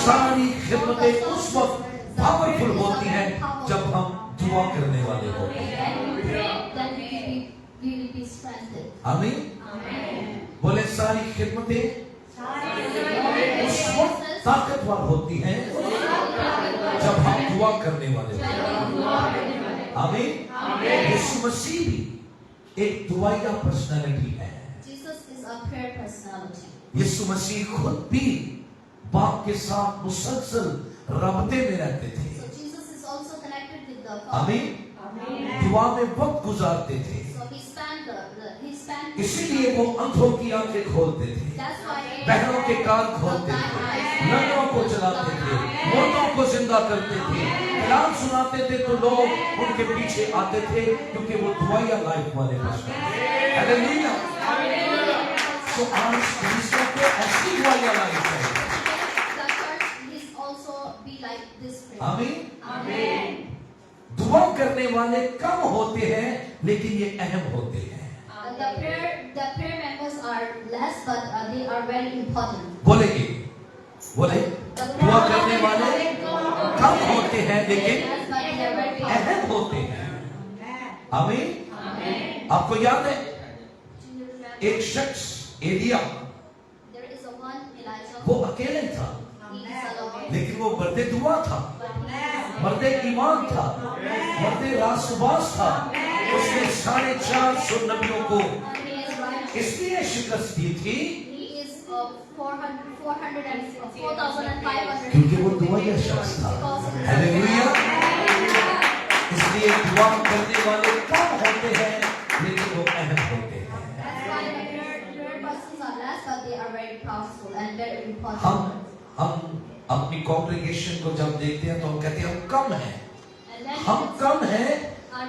Speaker 1: सारी खिदमतें उस वक्त पावरफुल होती हैं जब हम दुआ करने वाले होते हैं।
Speaker 2: when we pray then we will be strengthened.
Speaker 1: आमीन। बोले सारी खिदमतें उस वक्त ताकतवर होती हैं जब हम दुआ करने वाले होते हैं। आमीन। यीशु मसीह भी एक दुआया पर्सनालिटी है।
Speaker 2: Jesus is a prayer personality.
Speaker 1: यीशु मसीह खुद भी बाप के साथ मुसलसल राबते में रहते थे।
Speaker 2: So Jesus is also connected with the Father.
Speaker 1: आमीन। दुआ में वक्त गुजारते थे,
Speaker 2: So he spent
Speaker 1: इसीलिए वो अंधों की आंखें खोलते थे,
Speaker 2: that's why
Speaker 1: बहनों के कान खोलते थे, नंगों को चलाते थे, मुर्दों को जिंदा करते थे, कलाम सुनाते थे तो लोग उनके पीछे आते थे क्योंकि वो दुआया लाइफ वाले हैं। हालेलुया। तो आज कलीसिया को ऐसी दुआया लाइफ है।
Speaker 2: the church is also be like this prayer.
Speaker 1: आमीन। दुआ करने वाले कम होते हैं लेकिन ये अहम होते हैं।
Speaker 2: the prayer members are less, but they are very important.
Speaker 1: बोलेंगे, बोले, दुआ करने वाले कम होते हैं लेकिन
Speaker 2: Yes, but they are very important.
Speaker 1: अहम होते हैं। आमीन। आपको याद है
Speaker 2: Do you remember?
Speaker 1: एक शख्स Elia,
Speaker 2: There is a one Elijah.
Speaker 1: वो अकेले था,
Speaker 2: He is alone.
Speaker 1: लेकिन वो मर्दे दुआ था,
Speaker 2: But he is
Speaker 1: मर्दे ईमान था, मर्दे रासबाज था। उसने 450 नबियों को
Speaker 2: he is right.
Speaker 1: इसलिए शिकस्त दी थी
Speaker 2: He is 4,500
Speaker 1: क्योंकि वो दुआया शख्स था। हालेलुया। इसलिए दुआ करने वाले कम होते हैं लेकिन वो अहम होते हैं।
Speaker 2: That's why the prayer persons are less, but they are very powerful and very important.
Speaker 1: हम अपनी कॉन्ग्रेगेशन को जब देखते हैं तो हम कहते हैं हम कम हैं,
Speaker 2: And then
Speaker 1: हम कम हैं,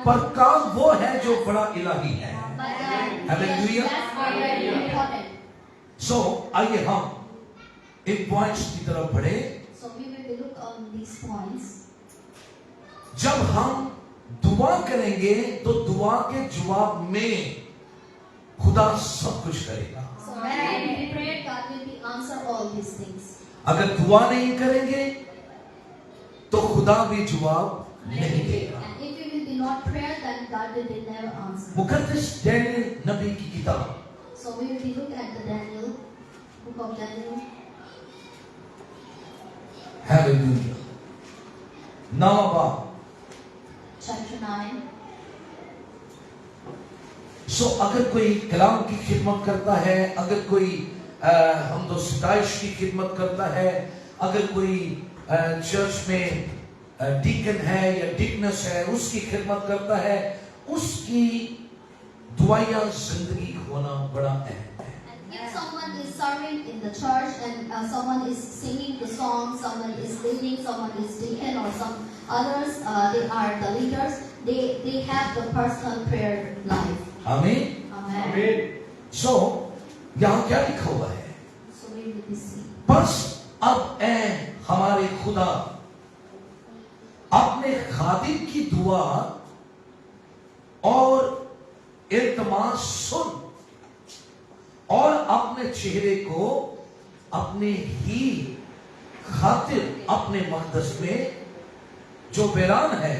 Speaker 1: पर काम वो है जो बड़ा इलाही है।
Speaker 2: but
Speaker 1: Hallelujah.
Speaker 2: less are very important.
Speaker 1: सो आइए हम इन पॉइंट्स की तरफ बढ़े।
Speaker 2: So we will look on these points.
Speaker 1: जब हम दुआ करेंगे तो दुआ के जवाब में खुदा सब कुछ करेगा।
Speaker 2: So when we pray, God will be answer all these things.
Speaker 1: अगर दुआ नहीं करेंगे तो खुदा भी जवाब नहीं देगा।
Speaker 2: And if we will be not prayer, then God will be never answer.
Speaker 1: मुकद्दस डैनियल नबी की किताब
Speaker 2: So we will be look at the Daniel, book of Daniel.
Speaker 1: Hallelujah. 9वां बाब।
Speaker 2: Chapter 9.
Speaker 1: सो अगर कोई कलाम की खिदमत करता है, अगर कोई हम तो सताइश की खिदमत करता है, अगर कोई चर्च में डीकन है या डिकनेस है, उसकी खिदमत करता है, उसकी दुआया जिंदगी होना बड़ा अहम है।
Speaker 2: And if someone is serving in the church and someone is singing the song, someone is leading, someone is deacon or some others, they are the leaders. They have the personal prayer life.
Speaker 1: आमीन।
Speaker 2: Amen.
Speaker 1: सो यहाँ क्या लिखा हुआ है?
Speaker 2: So we will be seeing.
Speaker 1: बस अब ऐ हमारे खुदा अपने खादिम की दुआ और इल्तिमास सुन और अपने चेहरे को अपने ही खातिर अपने मक़दस में जो बैरान है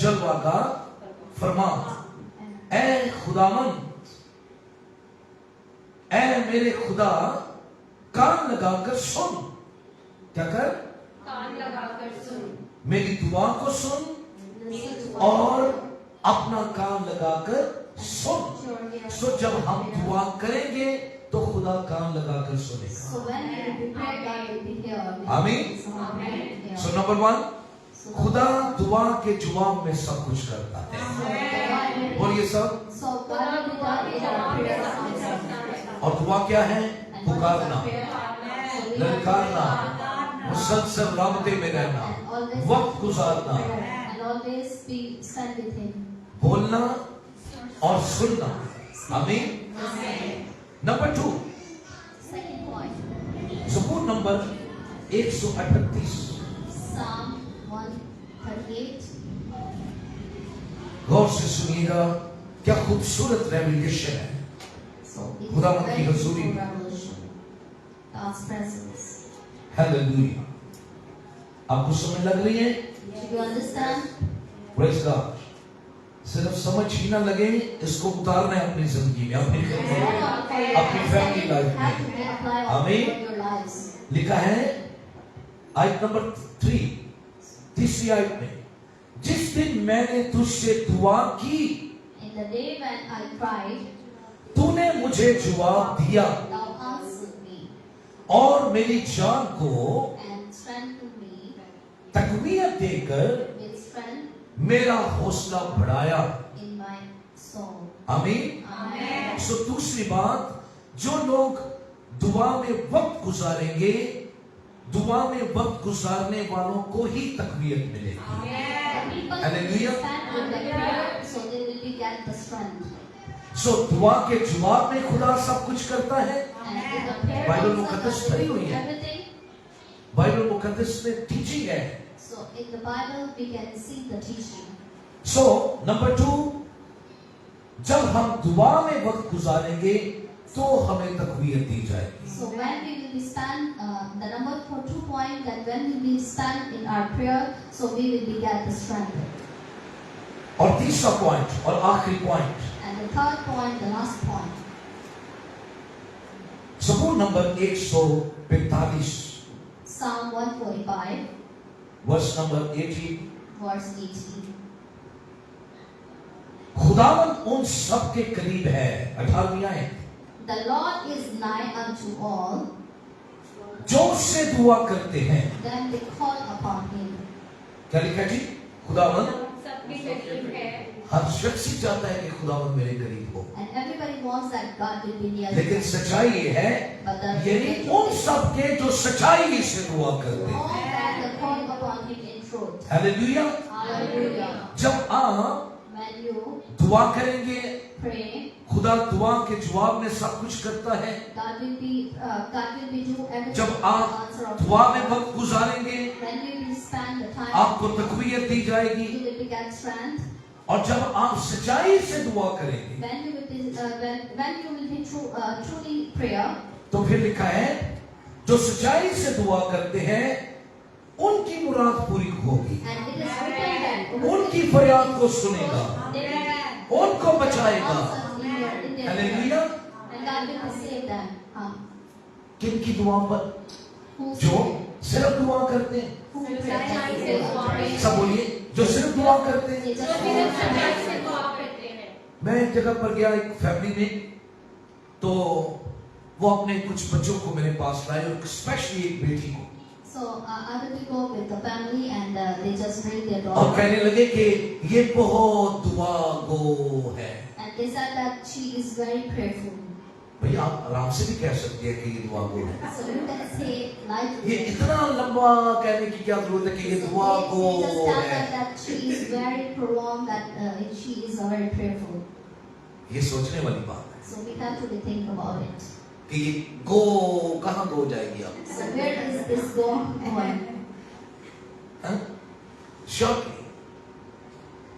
Speaker 1: जलवागा फरमा। ऐ खुदावंद, ऐ मेरे खुदा कान लगाकर सुन। क्या कर?
Speaker 2: कान लगाकर सुन।
Speaker 1: मेरी दुआ को सुन और अपना कान लगाकर सुन। सो जब हम दुआ करेंगे तो खुदा कान लगाकर सुनेगा।
Speaker 2: So when we will be pray, God will be here.
Speaker 1: आमीन।
Speaker 2: Amen.
Speaker 1: सो नंबर 1, खुदा दुआ के जवाब में सब कुछ करता है। बोलिए सब।
Speaker 2: So God will be done in our prayers answer.
Speaker 1: और दुआ क्या है?
Speaker 2: And what is
Speaker 1: पुकारना,
Speaker 2: the prayer? So we
Speaker 1: ललकारना, मुसलसल राबते में रहना,
Speaker 2: and always
Speaker 1: वक्त गुजारना,
Speaker 2: and always be stand with Him.
Speaker 1: बोलना और सुनना। आमीन। नंबर 2,
Speaker 2: Second point,
Speaker 1: ज़बूर नंबर 138।
Speaker 2: Psalm 138.
Speaker 1: गौर से सुनिएगा, क्या खूबसूरत रेवलेशन है।
Speaker 2: So it is
Speaker 1: खुदा
Speaker 2: a
Speaker 1: की
Speaker 2: very
Speaker 1: हजूरी।
Speaker 2: beautiful revelation. God's presence.
Speaker 1: Hallelujah. आपको समझ लग रही है?
Speaker 2: Do you understand?
Speaker 1: Praise God. सिर्फ समझ ही ना लगे, इसको उतारना है अपनी जिंदगी में, अपनी फैमिली लाइफ में। आमीन। लिखा है आयत नंबर 3, तीसरी आयत में, जिस दिन मैंने तुझसे दुआ की
Speaker 2: In the day when I cried,
Speaker 1: तूने मुझे जवाब दिया
Speaker 2: thou answered me
Speaker 1: और मेरी जान को
Speaker 2: and strengthened me
Speaker 1: तकवीयत देकर
Speaker 2: with strength
Speaker 1: मेरा हौसला बढ़ाया।
Speaker 2: in my soul.
Speaker 1: आमीन।
Speaker 2: Amen.
Speaker 1: सो दूसरी बात, जो लोग दुआ में वक्त गुजारेंगे, दुआ में वक्त गुजारने वालों को ही तकवीयत मिलेगी।
Speaker 2: The people
Speaker 1: Hallelujah.
Speaker 2: who stand on the prayer, so they will be get the strength.
Speaker 1: सो दुआ के जवाब में खुदा सब कुछ करता है।
Speaker 2: And in the prayer,
Speaker 1: Bible
Speaker 2: also
Speaker 1: मुकद्दस
Speaker 2: God
Speaker 1: भरी
Speaker 2: will
Speaker 1: हुई
Speaker 2: do
Speaker 1: है।
Speaker 2: everything.
Speaker 1: बाइबल मुकद्दस में टीचिंग है।
Speaker 2: So in the Bible, we can see the teaching.
Speaker 1: So number 2, जब हम दुआ में वक्त गुजारेंगे तो हमें तकवीयत दी जाएगी।
Speaker 2: So when we will be spend the number for 2 point that when we will spend in our prayer, so we will be get the strength.
Speaker 1: और तीसरा पॉइंट और आखिरी point,
Speaker 2: And the third point, the last point.
Speaker 1: सबूर number 145
Speaker 2: Psalm 145,
Speaker 1: verse number 80।
Speaker 2: verse 18.
Speaker 1: खुदावंद उन सब के करीब है। 18वीं आयत,
Speaker 2: The Lord is nigh unto all
Speaker 1: जो उससे दुआ करते हैं।
Speaker 2: them they call upon him.
Speaker 1: क्या लिखा जी? खुदावंद
Speaker 3: सबके करीब है।
Speaker 1: हर शख्स ही चाहता है कि खुदावंद मेरे करीब हो,
Speaker 2: And everybody wants that God will be near
Speaker 1: लेकिन
Speaker 2: them.
Speaker 1: सच्चाई ये है, यानी उन सब के जो सच्चाई से दुआ करते
Speaker 2: All
Speaker 1: हैं।
Speaker 2: that they call upon him in truth.
Speaker 1: Hallelujah.
Speaker 2: Hallelujah.
Speaker 1: जब आप
Speaker 2: When you
Speaker 1: दुआ करेंगे,
Speaker 2: pray,
Speaker 1: खुदा दुआ के जवाब में सब कुछ करता है।
Speaker 2: God will be do everything.
Speaker 1: जब
Speaker 2: to
Speaker 1: आप
Speaker 2: answer of
Speaker 1: दुआ में
Speaker 2: prayer.
Speaker 1: वक्त गुजारेंगे,
Speaker 2: When we will spend the time,
Speaker 1: आपको तकवीयत दी जाएगी।
Speaker 2: you will be get strength.
Speaker 1: और जब आप सच्चाई से दुआ करेंगे,
Speaker 2: When you will be when you will be truly prayer,
Speaker 1: तो फिर लिखा है जो सच्चाई से दुआ करते हैं उनकी मुराद पूरी होगी,
Speaker 2: and it is written that
Speaker 1: उनकी फरियाद को सुनेगा,
Speaker 2: they will
Speaker 1: उनको बचाएगा।
Speaker 2: answer in their
Speaker 1: hallelujah.
Speaker 2: prayer. And God will save them.
Speaker 1: किनकी दुआ पर?
Speaker 2: Who
Speaker 1: जो सिर्फ दुआ करते हैं।
Speaker 2: who pray.
Speaker 1: सब बोलिए, जो सिर्फ दुआ करते हैं।
Speaker 2: They just
Speaker 3: जो भी लोग सच्चाई से दुआ करते हैं।
Speaker 1: मैं एक जगह पर गया एक फैमिली में, तो वो अपने कुछ बच्चों को मेरे पास लाए और स्पेशली एक बेटी को,
Speaker 2: So other people with the family and they just bring their
Speaker 1: और
Speaker 2: daughter.
Speaker 1: कहने लगे कि ये बहुत दुआ गो है।
Speaker 2: And they said that she is very prayerful.
Speaker 1: भैया आप आराम से भी कह सकते हैं कि ये दुआ गो है।
Speaker 2: So you can say like
Speaker 1: ये इतना लंबा कहने की क्या जरूरत है कि ये दुआ गो
Speaker 2: they just tell
Speaker 1: है?
Speaker 2: us that she is very prolonged, that she is very prayerful.
Speaker 1: ये सोचने वाली बात है
Speaker 2: So we have to think about it.
Speaker 1: कि ये गो कहाँ गो जाएगी आप?
Speaker 2: So where is this going?
Speaker 1: Shortly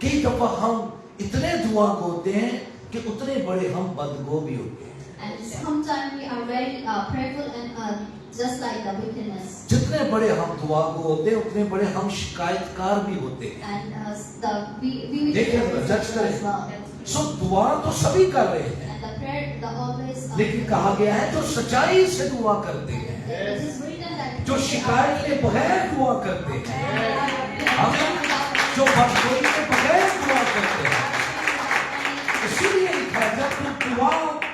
Speaker 1: कई दफा हम इतने दुआ गोते हैं कि उतने बड़े हम बदगो भी होते हैं।
Speaker 2: And sometimes we are very prayerful and just like the wickedness.
Speaker 1: जितने बड़े हम दुआ गो होते हैं उतने बड़े हम शिकायतकार भी होते हैं।
Speaker 2: And we
Speaker 1: देखिए, जज करें।
Speaker 2: as well.
Speaker 1: सो दुआ तो सभी कर रहे हैं,
Speaker 2: And the prayer, the always.
Speaker 1: लेकिन कहा गया है जो सच्चाई से दुआ करते हैं,
Speaker 2: It is written that
Speaker 1: जो शिकायत के बगैर दुआ करते हैं, जो बदगोई के बगैर दुआ करते हैं। इसीलिए लिखा है जब तुम दुआ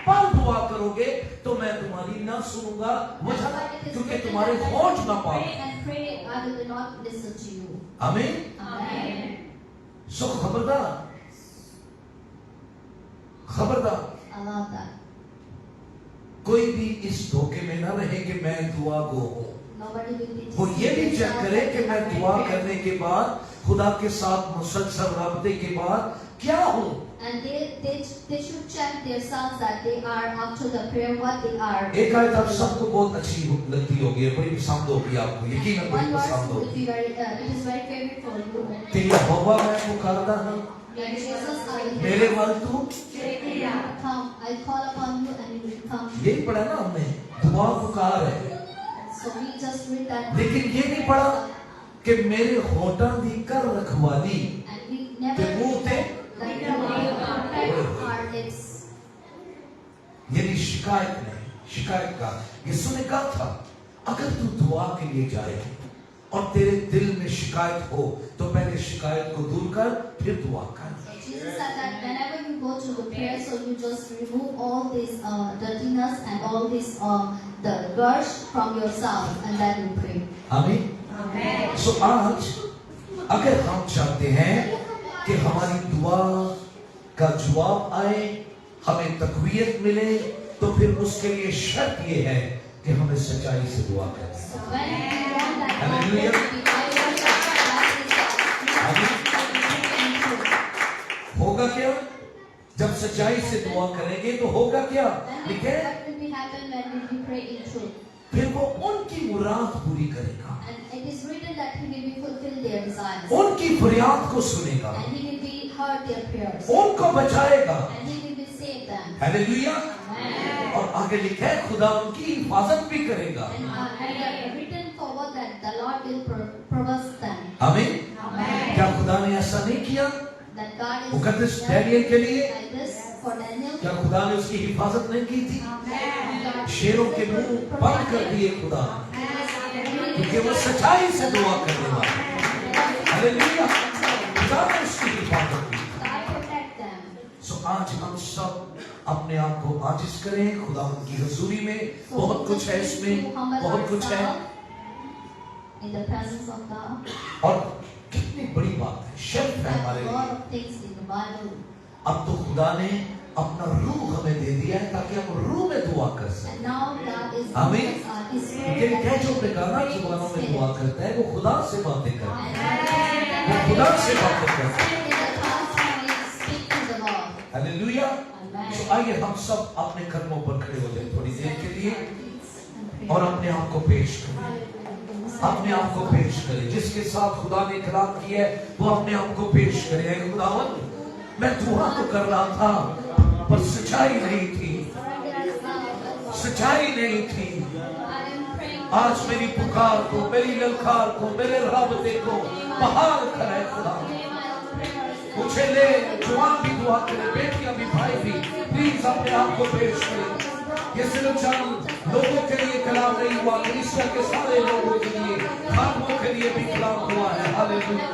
Speaker 1: पर दुआ करोगे तो मैं तुम्हारी ना सुनूंगा, वजह क्योंकि तुम्हारे होंठ ना पाओ।
Speaker 2: Pray and pray, I will not listen to you.
Speaker 1: आमीन।
Speaker 2: Amen.
Speaker 1: सो खबरदार, खबरदार,
Speaker 2: I love that.
Speaker 1: कोई भी इस धोखे में ना रहे कि मैं दुआ गो हूं।
Speaker 2: Nobody will be.
Speaker 1: वो ये भी चेक करे कि मैं दुआ करने के बाद खुदा के साथ मुसलसल राबते के बाद क्या हूं।
Speaker 2: And they should check themselves that they are up to the prayer what they are.
Speaker 1: एक आयत आप सबको बहुत अच्छी लगती होगी, बड़ी पसंद होगी आपको, यकीनन बड़ी
Speaker 2: One verse
Speaker 1: पसंद
Speaker 2: will
Speaker 1: होगी
Speaker 2: be very. It is very favorite for you.
Speaker 1: कि यहोवा मैं पुकारदा हूं,
Speaker 2: Like Jesus, I will
Speaker 1: मेरे वाल तू।
Speaker 2: come. I call upon you and you will come.
Speaker 1: यही पढ़ा ना हमने, दुआ पुकार है,
Speaker 2: So we just read that.
Speaker 1: लेकिन ये नहीं पढ़ा कि मेरे होठों दी कर रखवाली
Speaker 2: And we never
Speaker 1: के मुंह थे
Speaker 2: like our lips.
Speaker 1: यानी शिकायत नहीं, शिकायत का। यीशु ने कहा था अगर तू दुआ के लिए जाए और तेरे दिल में शिकायत हो तो पहले शिकायत को दूर कर फिर दुआ कर।
Speaker 2: So Jesus said that whenever you go to the prayer, so you just remove all this dirtiness and all this the dirt from yourself and then you pray.
Speaker 1: आमीन। सो आज अगर हम चाहते हैं कि हमारी दुआ का जवाब आए, हमें तकवीयत मिले, तो फिर उसके लिए शर्त ये है कि हमें सच्चाई से दुआ करें।
Speaker 2: So when you want that
Speaker 1: Hallelujah. होगा क्या जब सच्चाई से दुआ करेंगे तो होगा क्या? लिखे
Speaker 2: what will be happen when we pray in truth?
Speaker 1: फिर वो उनकी मुराद पूरी करेगा,
Speaker 2: And it is written that he will be fulfill their desires.
Speaker 1: उनकी फरियाद को सुनेगा,
Speaker 2: And he will be heard their prayers.
Speaker 1: उनको बचाएगा,
Speaker 2: And he will be forget them.
Speaker 1: Hallelujah.
Speaker 2: Amen.
Speaker 1: और आगे लिखा है खुदा उनकी हिफाजत भी करेगा।
Speaker 2: And written forward that the Lord will provide them.
Speaker 1: आमीन।
Speaker 2: Amen.
Speaker 1: क्या खुदा ने ऐसा नहीं किया?
Speaker 2: That God is
Speaker 1: मुकद्दस डैनियल के लिए
Speaker 2: like this for Daniel.
Speaker 1: क्या खुदा ने उसकी हिफाजत नहीं की थी?
Speaker 2: God
Speaker 1: शेरों के मुंह बंद कर दिए खुदा, क्योंकि वो सच्चाई से दुआ करने वाला है। हालेलुया। खुदा ने उसकी हिफाजत की।
Speaker 2: protect them.
Speaker 1: सो आज हम सब अपने आप को आजिज करें खुदा की हुजूरी में। बहुत कुछ है इसमें, बहुत कुछ है।
Speaker 2: In the presence of God.
Speaker 1: और कितनी बड़ी बात है, शेल्फ है हमारे
Speaker 2: A lot
Speaker 1: लिए।
Speaker 2: of things in the Bible.
Speaker 1: अब तो खुदा ने अपना रूह हमें दे दिया है ताकि हम रूह में दुआ कर सकें।
Speaker 2: And now God is
Speaker 1: आमीन।
Speaker 2: His
Speaker 1: लेकिन क्या जो बेगाना जुबानों में दुआ करता है वो खुदा से बातें करता है, वो खुदा से बातें करता है। हालेलुया। तो आइए हम सब अपने कदमों पर खड़े हो जाएं थोड़ी देर के लिए और अपने आप को पेश करें, अपने आप को पेश करें। जिसके साथ खुदा ने कलाम किया है वो अपने आप को पेश करें। खुदावन मैं दुआ तो कर रहा था पर सच्चाई नहीं थी, सच्चाई नहीं थी। आज मेरी पुकार को, मेरी ललकार को, मेरे राबते को बहाल करे खुदा। मुझे ले जवान भी दुआ करे, बेटियां भी, भाई भी, प्लीज अपने आप को पेश करें। ये सिर्फ चंद लोगों के लिए कलाम नहीं हुआ, ईश्वर के सारे लोगों के लिए, खातमों के लिए भी कलाम हुआ है। हालेलुया।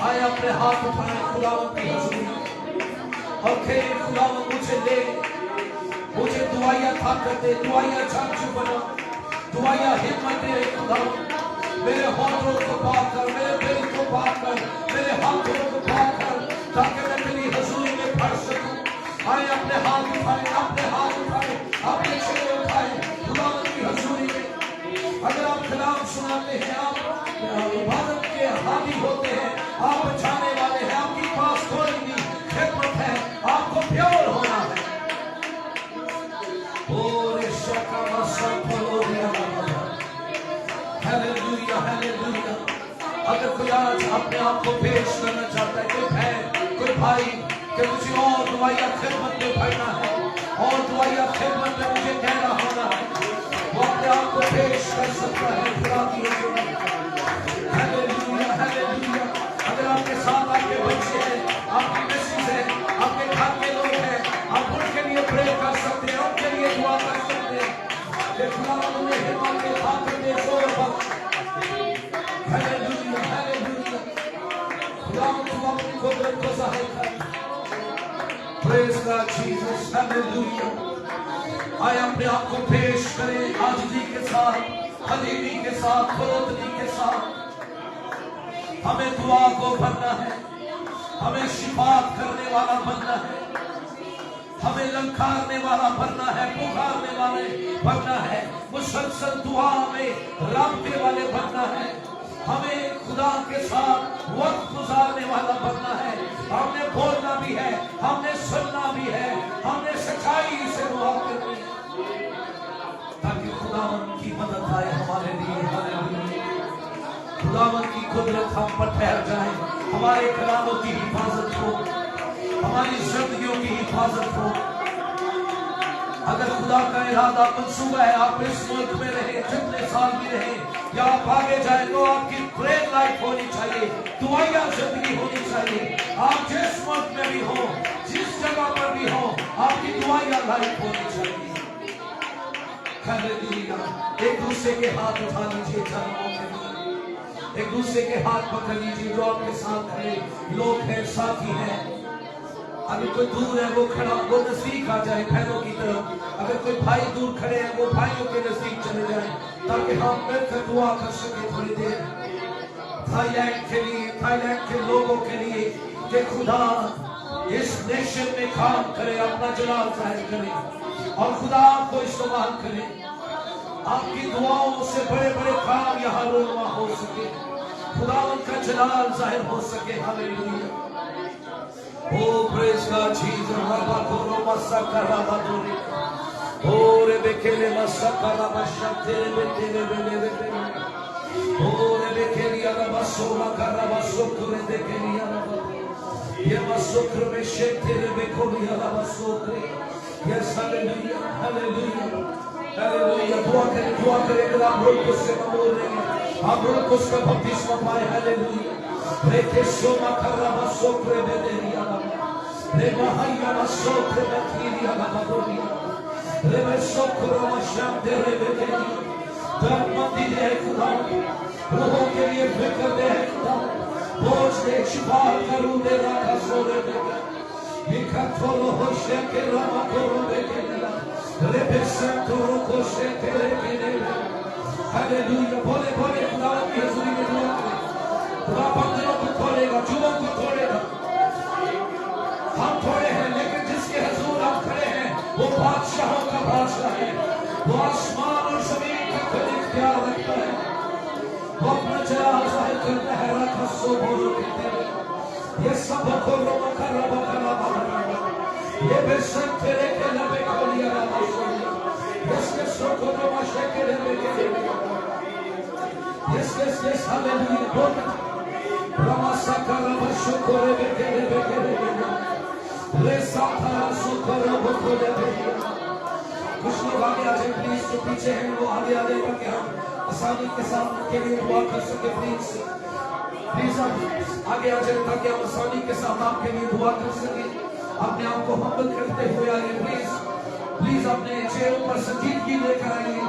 Speaker 1: आए अपने हाथ उठाए खुदावंद की हुजूरी और कहे खुदावंद मुझे ले, मुझे दुआया ताकत दे, दुआया चाचू बना, दुआया हिम्मत दे खुदावंद। मेरे हाथों को पाक कर, मेरे दिल को पाक कर, मेरे हाथों को पाक कर, ताकि मैं तेरी हुजूरी में भर सकूं। आए अपने हाथ उठाए, अपने हाथ उठाए, अपने चेहरे उठाए खुदावंद की हुजूरी में। अगर आप कलाम सुनाते हैं, आप इबादत के हादी होते हैं, आप बचाने वाले हैं, आपके पास कोई नहीं खिदमत है, आपको प्योर होना है। Hallelujah, hallelujah. अगर कोई आज अपने आप को पेश करना चाहता है, कोई बहन, कोई भाई, कि मुझे और दुआया खिदमत में भरना है, और दुआया खिदमत में मुझे कहना होना है, वो अपने आप को पेश कर सकता है खुदा की हुजूरी में। Hallelujah, hallelujah. अगर आपके साथ आपके बच्चे हैं, आपकी मिसेज है, आपके घर के लोग हैं, आप उनके लिए प्रे कर सकते हैं, उनके लिए दुआ कर सकते हैं। खुदा उन्हें हिम्मत के साथ दे, जोर बख्श। Hallelujah, hallelujah. खुदा अपनी कुदरत को ज़ाहिर कर। Praise God Jesus, hallelujah. आए अपने आप को पेश करें आजिज़ी के साथ, हलीमी के साथ, फरोतनी के साथ। हमें दुआ को भरना है, हमें शिफात करने वाला बनना है, हमें ललकारने वाला बनना है, पुकारने वाले बनना है, मुसलसल दुआ में राबते वाले बनना है, हमें खुदा के साथ वक्त गुजारने वाला बनना है। हमने बोलना भी है, हमने सुनना भी है, हमने सच्चाई से दुआ करनी है ताकि खुदावंद की मदद आए हमारे लिए। हालेलुया। खुदावंद की कुदरत हम पर ठहर जाए, हमारे कलामों की हिफाजत हो, हमारी जिंदगियों की हिफाजत हो। अगर खुदा का इरादा मंसूबा है आप इस मुल्क में रहे, जितने साल भी रहे या आप आगे जाए, तो आपकी प्रेयर लाइफ होनी चाहिए, दुआया जिंदगी होनी चाहिए। आप जिस मुल्क में भी हो, जिस जगह पर भी हो, आपकी दुआया लाइफ होनी चाहिए। हालेलुया। एक दूसरे के हाथ उठा लीजिए, जन्मों के लिए एक दूसरे के हाथ पकड़ लीजिए। जो आपके साथ खड़े लोग हैं, साथी हैं, अगर कोई दूर है वो खड़ा, वो नजदीक आ जाए बहनों की तरफ। अगर कोई भाई दूर खड़े हैं वो भाइयों के नजदीक चले जाए ताकि हम मिलकर दुआ कर सके थोड़ी देर। थाईलैंड के लिए, थाईलैंड के लोगों के लिए कि खुदा इस नेशन में काम करे, अपना जलाल जाहिर करे और खुदा आपको इस्तेमाल करे। आपकी दुआओं से बड़े बड़े काम यहाँ रोमा हो सके, खुदा उनका जलाल जाहिर हो सके। Hallelujah. Oh, praise God, Jesus. Rabakoro masakara badori. Oh, rebekele masakara bashatere betele betele betele. Oh, rebekele arabasoma karabasokure dekele arabadori. ये मसुक्र में शेतेरे में कोरिया ला मसुक्रे। Yes, hallelujah, hallelujah, hallelujah. दुआ करें अगर आप रोल को से बोल रहे हैं, आप रोल को से बपतिस्मा पाए, hallelujah. रेखे सोमा करा मसुक्रे में देरिया ला, रे महाया मसुक्रे में कीरिया ला मदोरिया, रे मसुक्रो मशाम तेरे में देरिया। धर्मती है खुदा, रोहों के लिए फिक्र दे खुदा, बोझ दे शिफा करूँ दे रखा सोरे बेगा, इकट्ठों हो शेके रामा करूँ बेगेला, रेबेशन तोरो को शेके रेगेला, हालेलुया। बोले बोले खुदा की हज़ूरी में दुआ करें, खुदा बंदरों को खोलेगा, जुओं को तोड़ेगा। हम थोड़े हैं लेकिन जिसके हज़ूर हम खड़े हैं, वो बादशाहों का बादशाह है, वो आसमान और ज़मीन का खुद इख्तियार रखता है, वो अपना जलाल ज़ाहिर करता है। रखा सो बोलो कहते हैं, ये सब को रोमा का रबा का रबा, ये बेसन तेरे के लबे खोलिया रबा सोलिया, इसके सो को रोमा शेके लबे के लबे, इसके हालेलुया बोल रमा साका रबा शो को लबे के लबे, ले साथा सो को रबा को लबे। कुछ लोग आगे आ जाए प्लीज, जो पीछे हैं वो आगे आ जाए ताकि हम आसानी के साथ के लिए दुआ कर सके। प्लीज आप आगे आ जाए ताकि हम आसानी के साथ आपके लिए दुआ कर सके। अपने आप को हम्बल करते हुए आइए प्लीज अपने चेहरों पर संजीदगी लेकर आइए।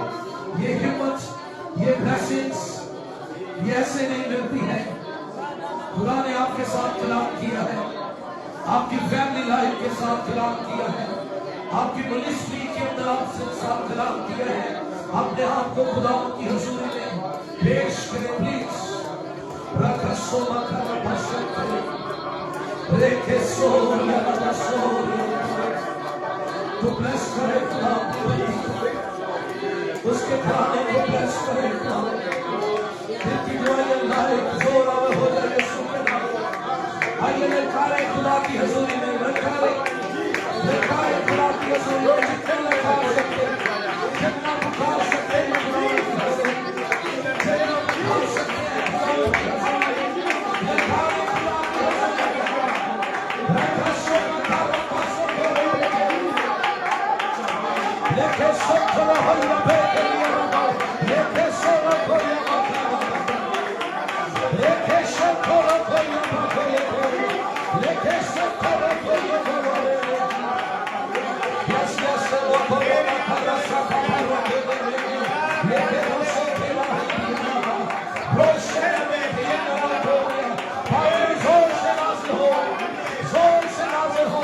Speaker 1: ये हिम्मत, ये ब्लेसिंग्स ये ऐसे नहीं मिलती है। खुदा ने आपके साथ कलाम किया है, आपकी फैमिली लाइफ के साथ कलाम किया है, आपकी मिनिस्ट्री के अंदर आपसे साथ कलाम किया है। अपने आप को खुदा की हुजूरी में पेश करें प्लीज। रखा सोमा का भाषण करें, रेखे सोरिया का सोरिया, तो ब्लेस करे खुदा उसके खाने को ब्लेस करे खुदा। जिनकी दुआएं लायक जोर आवे हो जाए सुन आइए ललकारे खुदा की हुजूरी में, ललकारे खुदा की हुजूरी में। जितना ललकार सकते हैं, जितना पुकार सकते हैं, जितना पुकार सकते हैं, ललकारे खुदा की हुजूरी में। रखा सोमा का लेके सोचो हो लबे लेके सोरो को लेके सोरो को लेके सोरो को यस यस वो को खरा सा खरा लेके सोरो रोशे में ये ना हो भाई जोर से नाज़िल हो, जोर से नाज़िल हो।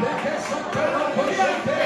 Speaker 1: लेके सोरो को लेके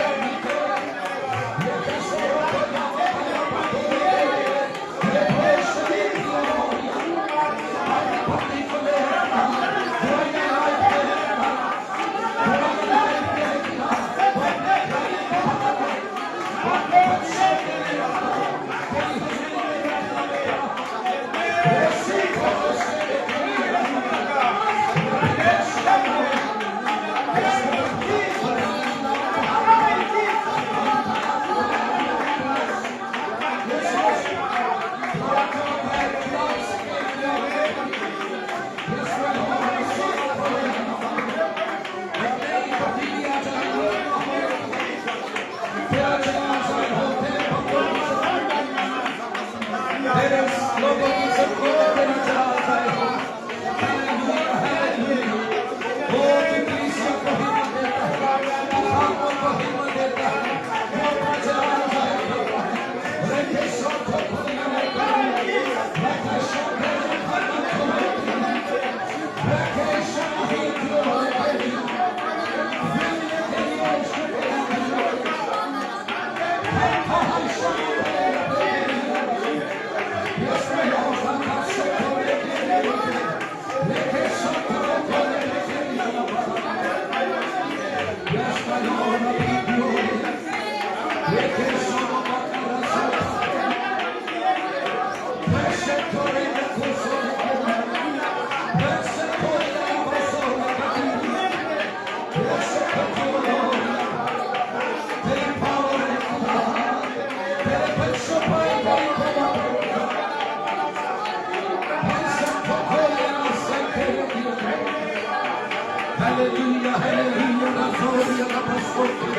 Speaker 1: Hallelujah, hallelujah, Nazoria, Nabasote,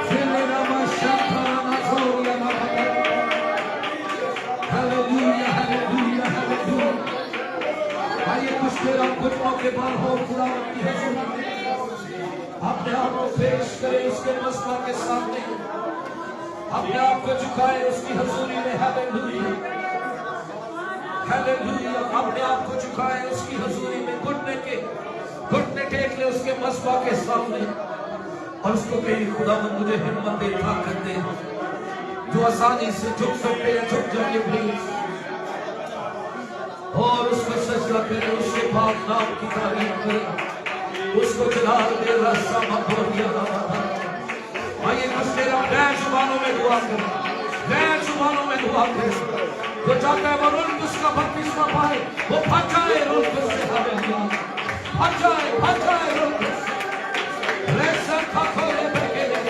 Speaker 1: Filena, Mashakara, Nazoria, Hallelujah, hallelujah, hallelujah. आइए कुछ देर आप घुटनों के बल हो खुदावंद की हजूरी में अपने आप को पेश करें उसके मस्बा के सामने, अपने आप को झुकाए उसकी हजूरी में। हालेलुया, हालेलुया, अपने आप को झुकाए उसकी हजूरी में, घुटने टेक ले उसके मस्बा के सामने और उसको कहे खुदावंद मुझे हिम्मत दे, ताकत दे। जो आसानी से झुक सकते हैं झुक जाइए प्लीज, और उसको सजदा करें, उसके पाक नाम की तारीफ करें, उसको जलाल दे। रस्सा मखोरिया आइए कुछ देर गैर जुबानों में दुआ करें, गैर जुबानों में दुआ करें। जो चाहता है वो रुल्कुस का बपतिस्मा पाए, वो फट जाए रुल्कुस से। हालेलुया, फट जाए रुल्कुस। रेसा खाखोरे बेके दे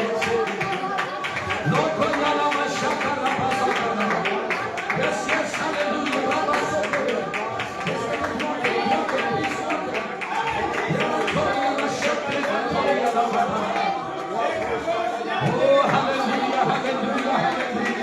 Speaker 1: लोको याला मशाका रबा सकना। यस यस, हालेलुया, रबा सकना। Oh, hallelujah, hallelujah, hallelujah.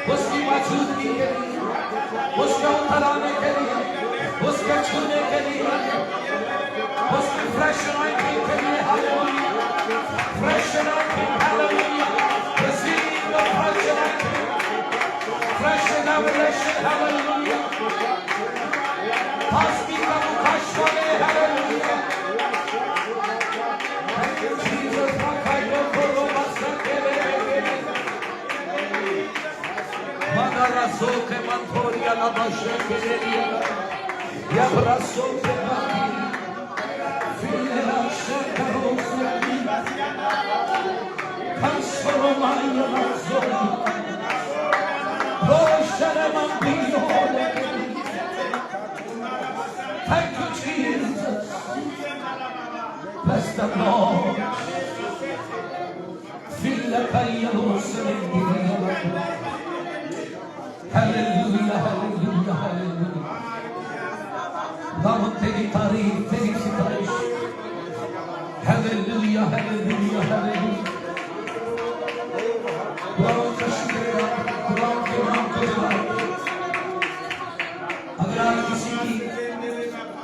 Speaker 1: उसकी मौजूदगी के लिए, उसके उतर आने के लिए, उसके छूने के लिए, उसकी फ्रेश अनॉइंटिंग के लिए। Hallelujah, fresh anointing, hallelujah, receive the fresh anointing, fresh revelation, hallelujah, ताज़गी का मुकाश वाले, हालेलुया। थैंक यू जीसस, माकायो कोरो मसकेले Magarazo que mantoria la bashekeria, yabrazo que mani, filera shekarosa, kansoro maya mazori, roshara mambino. Thank you, Jesus. Bless the Lord. Filla kaya rosa. Hallelujah, hallelujah, hallelujah. दावत तेरी तारीफ, तेरी सितारिश। Hallelujah, hallelujah, hallelujah. खुदावंद का शुक्र है, खुदावंद के नाम को जलाएं। अगर आज किसी की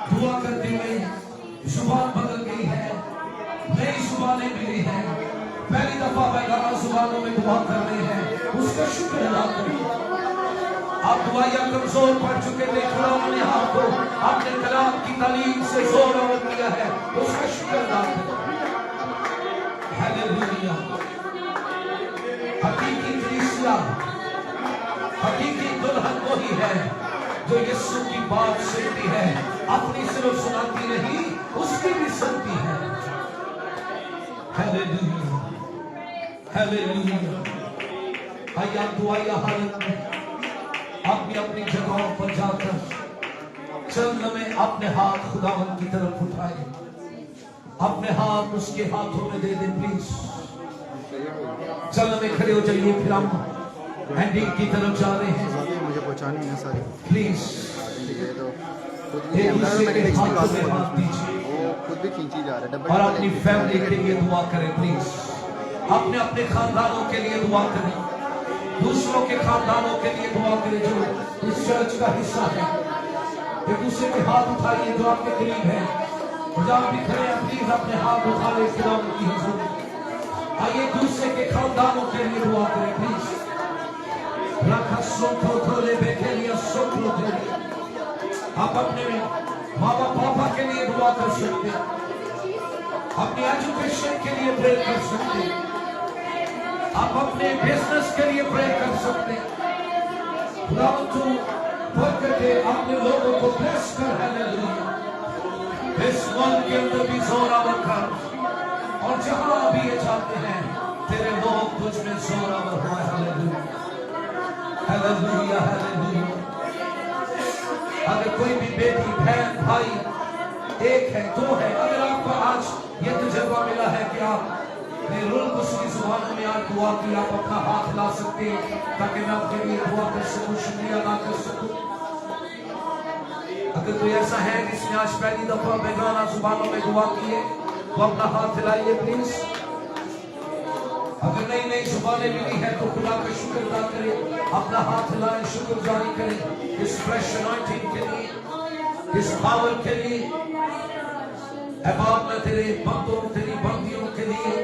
Speaker 1: दुआ करते हुए जुबान बदल गई है, नई जुबानें मिली हैं, पहली दफा बेगाना जुबानों में दुआ कर रहे हैं, उसका शुक्र अदा करें। आप दुआया कमजोर पड़ चुके थे, खुदावंद ने आपको अपने कलाम की तालीम से जोर और किया है, उसका शुक्र अदा करें। हालेलुया। हकीकी कलीसिया, हकीकी दुल्हन वही है जो यीशु की बात सुनती है, अपनी सिर्फ सुनाती नहीं, उसकी भी सुनती है। Hallelujah, hallelujah. आइए दुआया हालत में अपनी अपनी जगहों पर जाकर चरण में अपने हाथ खुदावंद की तरफ उठाए, अपने हाथ उसके हाथों में दे दे प्लीज। चरण में खड़े हो जाइए, फिर हम एंडिंग की तरफ जा रहे हैं।
Speaker 4: मुझे पहुंचानी है सारी
Speaker 1: प्लीज
Speaker 4: खुद भी खींची जा रहा है
Speaker 1: और अपनी फैमिली के लिए दुआ करें प्लीज। अपने अपने खानदानों के लिए दुआ करें, दूसरों के खानदानों के लिए दुआ करें जो इस चर्च का हिस्सा है। एक दूसरे के हाथ उठाइए जो आपके करीब है, जहाँ भी खड़े हैं प्लीज अपने हाथ उठा ले खुदावंद की हुजूर। आइए दूसरे के खानदानों के लिए दुआ करें प्लीज। रखा सोखो थोले बेखे लिया सोखो थे। आप अपने माँ बाप पापा के लिए दुआ कर सकते हैं, अपनी एजुकेशन के लिए प्रे कर सकते हैं, आप अपने बिजनेस के लिए प्रे कर सकते हैं। खुदावंद बरकत दे, अपने लोगों को ब्लेस कर। हालेलुया। इस मुल्क के अंदर भी जोरावर कर, और जहां भी ये चाहते हैं तेरे लोग तुझ में जोरावर हो। Hallelujah hallelujah hallelujah. अगर कोई भी बेटी बहन भाई एक है दो है, अगर आपको आज ये तजुर्बा मिला है कि आप की जुबान में आज दुआ की, आप अपना हाथ ला सकते हैं ताकि मैं आपके लिए दुआ कर सकूं, शुक्रिया अदा कर सकूं। अगर कोई ऐसा है जिसने आज पहली दफा बेगाना जुबानों में दुआ की है तो अपना हाथ हिलाइए प्लीज। अगर नई नई जुबानें मिली है तो खुदा का शुक्र अदा करें, अपना हाथ हिलाएं, शुक्र जारी करें इस फ्रेश अनॉइंटिंग के लिए, इस पावर के लिए। ऐ बाप, मैं तेरे बंदों तेरी बंदियों के लिए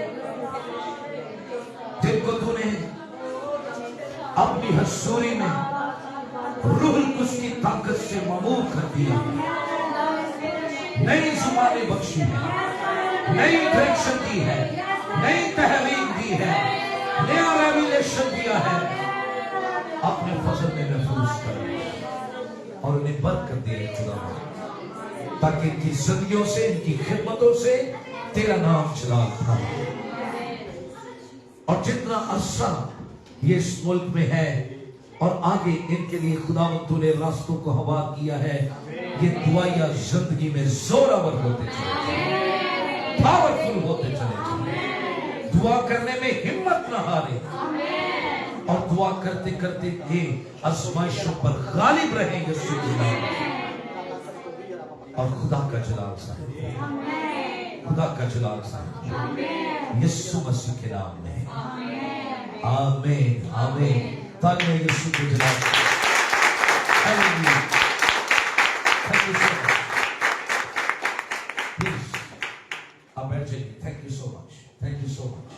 Speaker 1: जिनको तूने अपनी हसूरी में रूहुल कुद्स की ताकत से ममूर कर दिया, नई जुबानें बख्शी है, नई डायरेक्शन दी है, नई तहरीक दी है, नया रेवलेशन दिया है, अपने फजल में महफूज कर और उन्हें बरकत दे खुदा, ताकि इनकी जिंदगियों से, इनकी खिदमतों से तेरा नाम चला था। और जितना अरसा ये इस मुल्क में है और आगे इनके लिए खुदावंद तूने रास्तों को हवा किया है, ये दुआया जिंदगी में जोरावर होते चले, पावरफुल होते चले, दुआ करने में हिम्मत न हारे और दुआ करते करते ये आजमाइशों पर गालिब रहेंगे और खुदा का जलाल साहिब, खुदा का जलाल साहिब यीशु मसीह के नाम में आमीन आमीन। तालियां यीशु के जलाल। Hallelujah. Thank you so much. Please आप बैठ जाइए। Thank you so much, thank you so much.